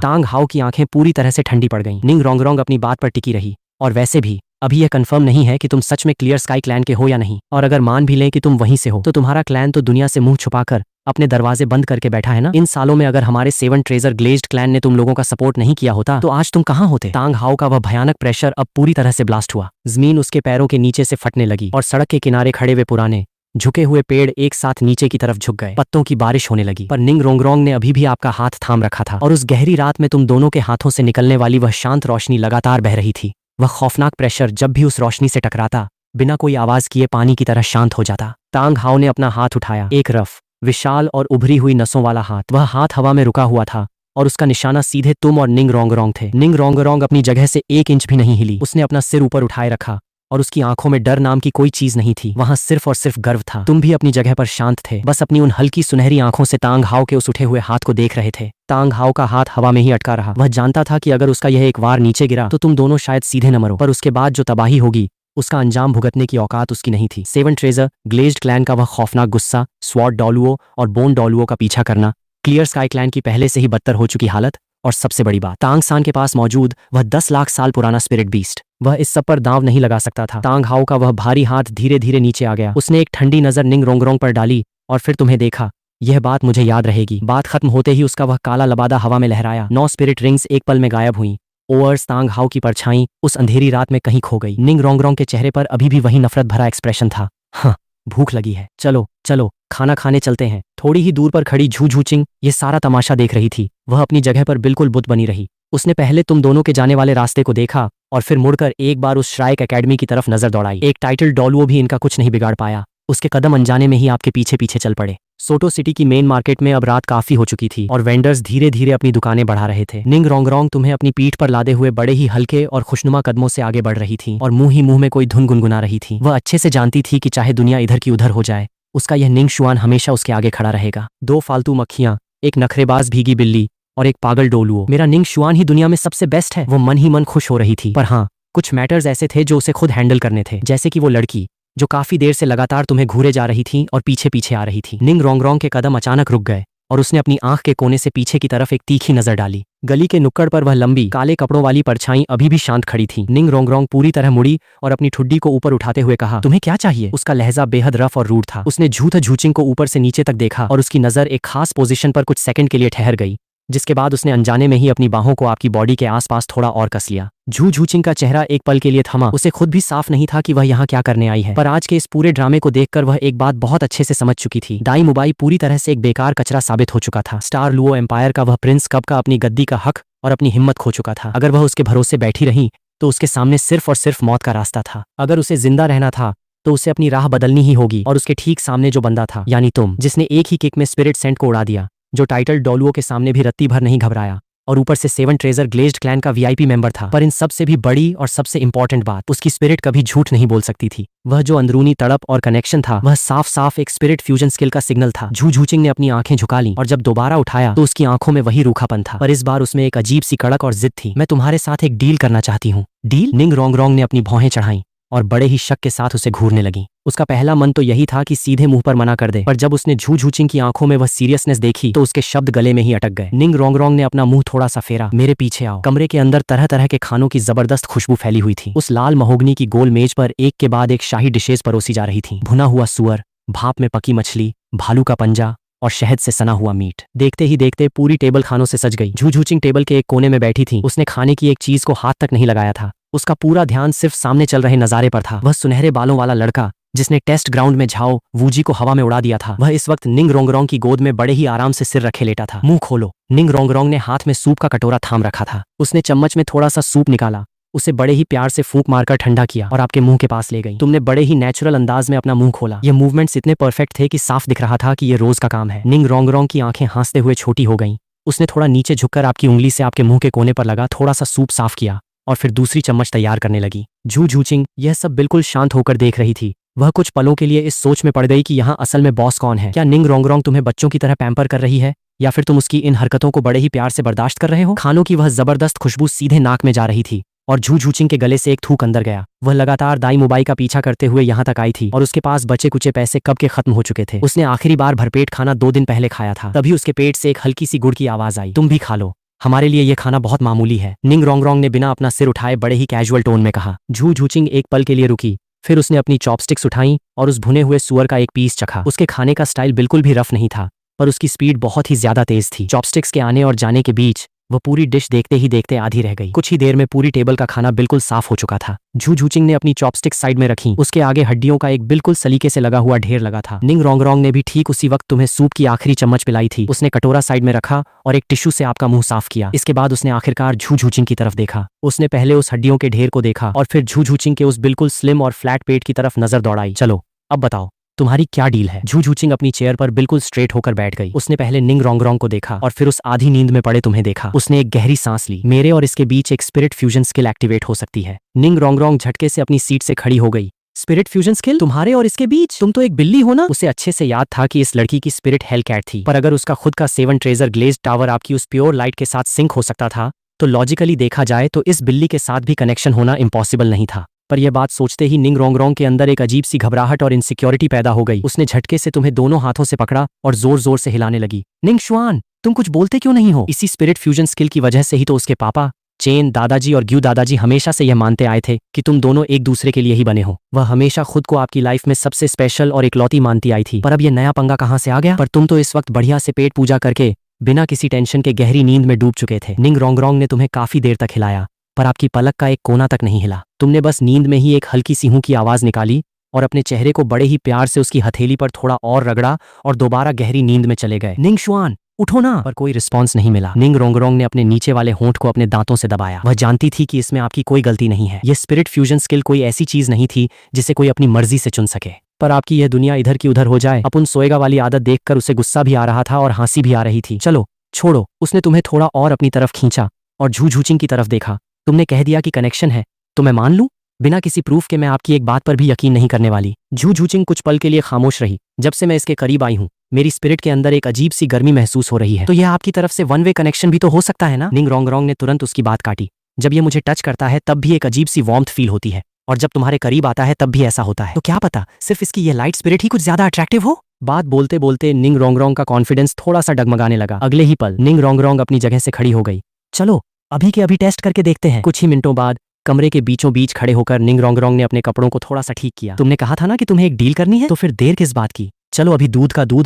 तांग हाओ की आंखें पूरी तरह से ठंडी पड़ गईं। निंग रोंगरोंग अपनी बात पर टिकी रही। और वैसे भी अभी यह कंफर्म नहीं है कि तुम सच में क्लियर स्काई क्लैन के हो या नहीं। और अगर मान भी लें कि तुम वहीं से हो तो तुम्हारा क्लैन तो दुनिया से मुंह छुपाकर अपने दरवाजे बंद करके बैठा है ना। इन सालों में अगर हमारे 7 ट्रेजर ग्लेज्ड क्लैन ने तुम लोगों का सपोर्ट नहीं किया होता तो आज तुम कहाँ होते। तांग हाओ का वह भयानक प्रेशर अब पूरी तरह से ब्लास्ट हुआ। जमीन उसके पैरों के नीचे से फटने लगी और सड़क के किनारे खड़े हुए पुराने झुके हुए पेड़ एक साथ नीचे की तरफ झुक गए। पत्तों की बारिश होने लगी। पर निंग रोंगरोंग ने अभी भी आपका हाथ थाम रखा था और उस गहरी रात में तुम दोनों के हाथों से निकलने वाली वह शांत रोशनी लगातार बह रही थी। वह खौफनाक प्रेशर जब भी उस रोशनी से टकराता बिना कोई आवाज किए पानी की तरह शांत हो जाता। तांग हाओ ने अपना हाथ उठाया, एक रफ, विशाल और उभरी हुई नसों वाला हाथ। वह हाथ हवा में रुका हुआ था और उसका निशाना सीधे तुम और निंग रोंगरोंग थे। निंग रोंगरोंग अपनी जगह से 1 इंच भी नहीं हिली। उसने अपना सिर ऊपर उठाए रखा और उसकी आंखों में डर नाम की कोई चीज नहीं थी। वहां सिर्फ और सिर्फ गर्व था। तुम भी अपनी जगह पर शांत थे, बस अपनी उन हल्की सुनहरी आंखों से तांग हाओ के उस उठे हुए हाथ को देख रहे थे। तांग हाओ का हाथ हवा में ही अटका रहा। वह जानता था कि अगर उसका यह एक वार नीचे गिरा तो तुम दोनों शायद सीधे न मरो, पर उसके बाद जो तबाही होगी उसका अंजाम भुगतने की औकात उसकी नहीं थी। 7 ट्रेजर ग्लेज्ड क्लैन का वह खौफनाक गुस्सा, स्वॉर्ड डॉलुओ और बोन डॉलुओ का पीछा करना, क्लियर स्काई क्लैन की पहले से ही बदतर हो चुकी हालत और सबसे बड़ी बात, तांग सान के पास मौजूद वह 10 लाख साल पुराना स्पिरिट बीस्ट, वह इस सब पर दांव नहीं लगा सकता था। तांग हाओ का वह भारी हाथ धीरे धीरे नीचे आ गया। उसने एक ठंडी नजर निंग रोंगरोंग पर डाली और फिर तुम्हें देखा। यह बात मुझे याद रहेगी। बात खत्म होते ही उसका वह काला लबादा हवा में लहराया। 9 स्पिरिट रिंग्स एक पल में गायब हुई। ओवर्स तांग हाओ की परछाई उस अंधेरी रात में कहीं खो गई। निंग रोंगरोंग के चेहरे पर अभी भी वही नफरत भरा एक्सप्रेशन था। हाँ, भूख लगी है, चलो चलो खाना खाने चलते हैं। थोड़ी ही दूर पर खड़ी झू झूचिंग ये सारा तमाशा देख रही थी। वह अपनी जगह पर बिल्कुल बुत बनी रही। उसने पहले तुम दोनों के जाने वाले रास्ते को देखा और फिर मुड़कर एक बार उस श्राइक एकेडमी की तरफ नजर दौड़ाई। एक टाइटल डॉलुओ भी इनका कुछ नहीं बिगाड़ पाया। उसके कदम अनजाने में ही आपके पीछे पीछे चल पड़े। सोटो सिटी की मेन मार्केट में अब रात काफी हो चुकी थी और वेंडर्स धीरे धीरे अपनी दुकानें बढ़ा रहे थे। निंग रोंगरोंग तुम्हें अपनी पीठ पर लादे हुए बड़े ही हल्के और खुशनुमा कदमों से आगे बढ़ रही थी और मुंह ही मुंह में कोई धुन गुनगुना रही थी। वह अच्छे से जानती थी कि चाहे दुनिया इधर की उधर हो जाए, उसका यह निंग शुआन हमेशा उसके आगे खड़ा रहेगा। 2 फालतू मक्खियां, एक नखरेबाज भीगी बिल्ली और एक पागल डोलुओ। मेरा निंग शुआन ही दुनिया में सबसे बेस्ट है। वो मन ही मन खुश हो रही थी। पर हाँ, कुछ मैटर्स ऐसे थे जो उसे खुद हैंडल करने थे, जैसे कि वो लड़की जो काफी देर से लगातार तुम्हें घूरे जा रही थी और पीछे पीछे आ रही थी। निंग रोंगरोंग के कदम अचानक रुक गए और उसने अपनी आंख के कोने से पीछे की तरफ एक तीखी नजर डाली। गली के नुक्कड़ पर वह लंबी काले कपड़ों वाली परछाई अभी भी शांत खड़ी थी। निंग रोंगरोंग पूरी तरह मुड़ी और अपनी ठुड्डी को ऊपर उठाते हुए कहा, तुम्हें क्या चाहिए? उसका लहजा बेहद रफ और रूड था। उसने झूठ झूचिंग को ऊपर से नीचे तक देखा और उसकी नजर एक खास पोजीशन पर कुछ सेकंड के लिए ठहर गई, जिसके बाद उसने अनजाने में ही अपनी बाहों को आपकी बॉडी के आसपास थोड़ा और कस लिया। झू झूचिंग का चेहरा एक पल के लिए थमा। उसे खुद भी साफ नहीं था कि वह यहाँ क्या करने आई है, पर आज के इस पूरे ड्रामे को देखकर वह एक बात बहुत अच्छे से समझ चुकी थी। दाई मुबाई पूरी तरह से एक बेकार कचरा साबित हो चुका था। स्टार लुओ एम्पायर का वह प्रिंस कब का अपनी गद्दी का हक और अपनी हिम्मत खो चुका था। अगर वह उसके भरोसे बैठी रही तो उसके सामने सिर्फ और सिर्फ मौत का रास्ता था। अगर उसे जिंदा रहना था तो उसे अपनी राह बदलनी ही होगी। और उसके ठीक सामने जो बंदा था, यानी तुम, जिसने एक ही किक में स्पिरिट सेंट को उड़ा दिया, जो टाइटल डॉलुओ के सामने भी रत्ती भर नहीं घबराया और ऊपर से 7 ट्रेजर ग्लेज्ड क्लैन का वीआईपी मेंबर था। पर इन सबसे भी बड़ी और सबसे इंपॉर्टेंट बात, उसकी स्पिरिट कभी झूठ नहीं बोल सकती थी। वह जो अंदरूनी तड़प और कनेक्शन था, वह साफ साफ एक स्पिरिट फ्यूजन स्किल का सिग्नल था। झू झूचिंग ने अपनी आंखें झुका ली और जब दोबारा उठाया तो उसकी आंखों में वही रूखापन था, पर इस बार उसमें एक अजीब सी कड़क और जिद थी। मैं तुम्हारे साथ एक डील करना चाहती हूँ। डील? निंग रोंगरोंग ने अपनी भौहें चढ़ाई और बड़े ही शक के साथ उसे घूरने लगी। उसका पहला मन तो यही था कि सीधे मुंह पर मना कर दे, पर जब उसने झू झूचिंग की आंखों में वह सीरियसनेस देखी तो उसके शब्द गले में ही अटक गए। निंग रोंगरोंग ने अपना मुंह थोड़ा सा फेरा। मेरे पीछे आओ। कमरे के अंदर तरह तरह के खानों की जबरदस्त खुशबू फैली हुई थी। उस लाल महोगनी की गोल मेज पर एक के बाद एक शाही डिशेज परोसी जा रही थी। भुना हुआ सुअर, भाप में पकी मछली, भालू का पंजा और शहद से सना हुआ मीट। देखते ही देखते पूरी टेबल खानों से सज गई। झू झूचिंग टेबल के एक कोने में बैठी थी। उसने खाने की एक चीज को हाथ तक नहीं लगाया था। उसका पूरा ध्यान सिर्फ सामने चल रहे नजारे पर था। वह सुनहरे बालों वाला लड़का जिसने टेस्ट ग्राउंड में झाओ वूजी को हवा में उड़ा दिया था, वह इस वक्त निंग रोंगरोंग की गोद में बड़े ही आराम से सिर रखे लेटा था। मुंह खोलो। निंग रोंगरोंग ने हाथ में सूप का कटोरा थाम रखा था। उसने चम्मच में थोड़ा सा सूप निकाला, उसे बड़े ही प्यार से फूंक मारकर ठंडा किया और आपके मुंह के पास ले गई। तुमने बड़े ही नेचुरल अंदाज में अपना मुंह खोला। ये मूवमेंट्स इतने परफेक्ट थे कि साफ दिख रहा था कि ये रोज का काम है। निंग रोंगरोंग की आंखें हंसते हुए छोटी हो गईं। उसने थोड़ा नीचे झुककर आपकी उंगली से आपके मुंह के कोने पर लगा थोड़ा सा सूप साफ किया और फिर दूसरी चम्मच तैयार करने लगी। झू झूचिंग यह सब बिल्कुल शांत होकर देख रही थी। वह कुछ पलों के लिए इस सोच में पड़ गई कि यहाँ असल में बॉस कौन है। क्या निंग रोंगरोंग तुम्हें बच्चों की तरह पैम्पर कर रही है या फिर तुम उसकी इन हरकतों को बड़े ही प्यार से बर्दाश्त कर रहे हो? खानों की वह जबरदस्त खुशबू सीधे नाक में जा रही थी और झू झूचिंग के गले से एक थूक अंदर गया। वह लगातार दाई मुबाई का पीछा करते हुए यहाँ तक आई थी और उसके पास बचे कुचे पैसे कब के खत्म हो चुके थे। उसने आखिरी बार भरपेट खाना 2 दिन पहले खाया था। तभी उसके पेट से एक हल्की सी गुड़ की आवाज आई, तुम भी खा लो, हमारे लिए यह खाना बहुत मामूली है। निंग रोंगरोंग ने बिना अपना सिर उठाए बड़े ही कैजुअल टोन में कहा। झू झूचिंग एक पल के लिए रुकी, फिर उसने अपनी चॉपस्टिक्स उठाई और उस भुने हुए सुअर का एक पीस चखा। उसके खाने का स्टाइल बिल्कुल भी रफ नहीं था, पर उसकी स्पीड बहुत ही ज्यादा तेज थी। चॉपस्टिक्स के आने और जाने के बीच वह पूरी डिश देखते ही देखते आधी रह गई। कुछ ही देर में पूरी टेबल का खाना बिल्कुल साफ हो चुका था। झू झूचिंग ने अपनी चॉपस्टिक्स साइड में रखी। उसके आगे हड्डियों का एक बिल्कुल सलीके से लगा हुआ ढेर लगा था। निंग रोंगरोंग ने भी ठीक उसी वक्त तुम्हें सूप की आखिरी चम्मच पिलाई थी। उसने कटोरा साइड में रखा और एक टिश्यू से आपका मुंह साफ किया। इसके बाद उसने आखिरकार झू झूचिंग की तरफ देखा। उसने पहले उस हड्डियों के ढेर को देखा और फिर झू झूचिंग के उस बिल्कुल स्लिम और फ्लैट पेट की तरफ नजर दौड़ाई। चलो अब बताओ तुम्हारी क्या डील है? झू झूचिंग अपनी चेयर पर बिल्कुल स्ट्रेट होकर बैठ गई। उसने पहले निंग रोंगरोंग को देखा और फिर उस आधी नींद में पड़े तुम्हें देखा। उसने एक गहरी सांस ली। मेरे और इसके बीच एक स्पिरिट फ्यूजन स्किल एक्टिवेट हो सकती है। निंग रोंगरोंग झटके से अपनी सीट से खड़ी हो गई। स्पिरिट फ्यूजन स्किल तुम्हारे और इसके बीच? तुम तो एक बिल्ली हो ना? उसे अच्छे से याद था कि इस लड़की की स्पिरिट हेल कैट थी, पर अगर उसका खुद का 7 ट्रेजर ग्लेज्ड टावर आपकी उस प्योर लाइट के साथ सिंक हो सकता था तो लॉजिकली देखा जाए तो इस बिल्ली के साथ भी कनेक्शन होना इम्पॉसिबल नहीं था। पर यह बात सोचते ही निंग रोंगरोंग के अंदर एक अजीब सी घबराहट और इनसिक्योरिटी पैदा हो गई। उसने झटके से तुम्हें दोनों हाथों से पकड़ा और जोर जोर से हिलाने लगी। निंग शुआन, तुम कुछ बोलते क्यों नहीं हो? इसी स्पिरिट फ्यूजन स्किल की वजह से ही तो उसके पापा चेन दादाजी और ग्यू दादाजी हमेशा से यह मानते आए थे कि तुम दोनों एक दूसरे के लिए ही बने हो। वह हमेशा खुद को आपकी लाइफ में सबसे स्पेशल और इकलौती मानती आई थी। पर अब यह नया पंगा कहाँ से आ गया? पर तुम तो इस वक्त बढ़िया से पेट पूजा करके बिना किसी टेंशन के गहरी नींद में डूब चुके थे। निंग रोंग ने तुम्हें काफी देर तक हिलाया, पर आपकी पलक का एक कोना तक नहीं हिला। तुमने बस नींद में ही एक हल्की सी हूं की आवाज निकाली और अपने चेहरे को बड़े ही प्यार से उसकी हथेली पर थोड़ा और रगड़ा और दोबारा गहरी नींद में चले गए। निंग शुआन, उठो ना। पर कोई रिस्पॉन्स नहीं मिला। निंग रोंग ने अपने नीचे वाले होंठ को अपने दांतों से दबाया। वह जानती थी कि इसमें आपकी कोई गलती नहीं है। यह स्पिरिट फ्यूजन स्किल कोई ऐसी चीज नहीं थी जिसे कोई अपनी मर्जी से चुन सके। पर आपकी यह दुनिया इधर की उधर हो जाए अपन सोएगा वाली आदत देखकर उसे गुस्सा भी आ रहा था और हंसी भी आ रही थी। चलो छोड़ो। उसने तुम्हें थोड़ा और अपनी तरफ खींचा और झूझूचिंग की तरफ देखा। तुमने कह दिया कि कनेक्शन है, तो मैं मान लूं? बिना किसी प्रूफ के मैं आपकी एक बात पर भी यकीन नहीं करने वाली। झूझूचिंग कुछ पल के लिए खामोश रही। जब से मैं इसके करीब आई हूं, मेरी स्पिरिट के अंदर एक अजीब सी गर्मी महसूस हो रही है। तो यह आपकी तरफ से वन वे कनेक्शन भी तो हो सकता है ना? निंग रोंग ने तुरंत उसकी बात काटी। जब ये मुझे टच करता है तब भी एक अजीब सी वार्मथ फील होती है, और जब तुम्हारे करीब आता है तब भी ऐसा होता है। तो क्या पता सिर्फ इसकी ये लाइट स्पिरिट ही कुछ ज्यादा अट्रैक्टिव हो? बात बोलते बोलते निंग रोंग का कॉन्फिडेंस थोड़ा सा डगमगाने लगा। अगले ही पल निंग रोंग अपनी जगह से खड़ी हो गई। चलो अभी के अभी टेस्ट करके देखते हैं। कुछ ही मिनटों बाद कमरे के बीचों बीच खड़े होकर निंग रोंग ने अपने कपड़ों को थोड़ा सा ठीक किया। तुमने कहा था ना कि तुम्हें एक डील करनी है, तो फिर देर किस बात की? चलो अभी दूध का दूध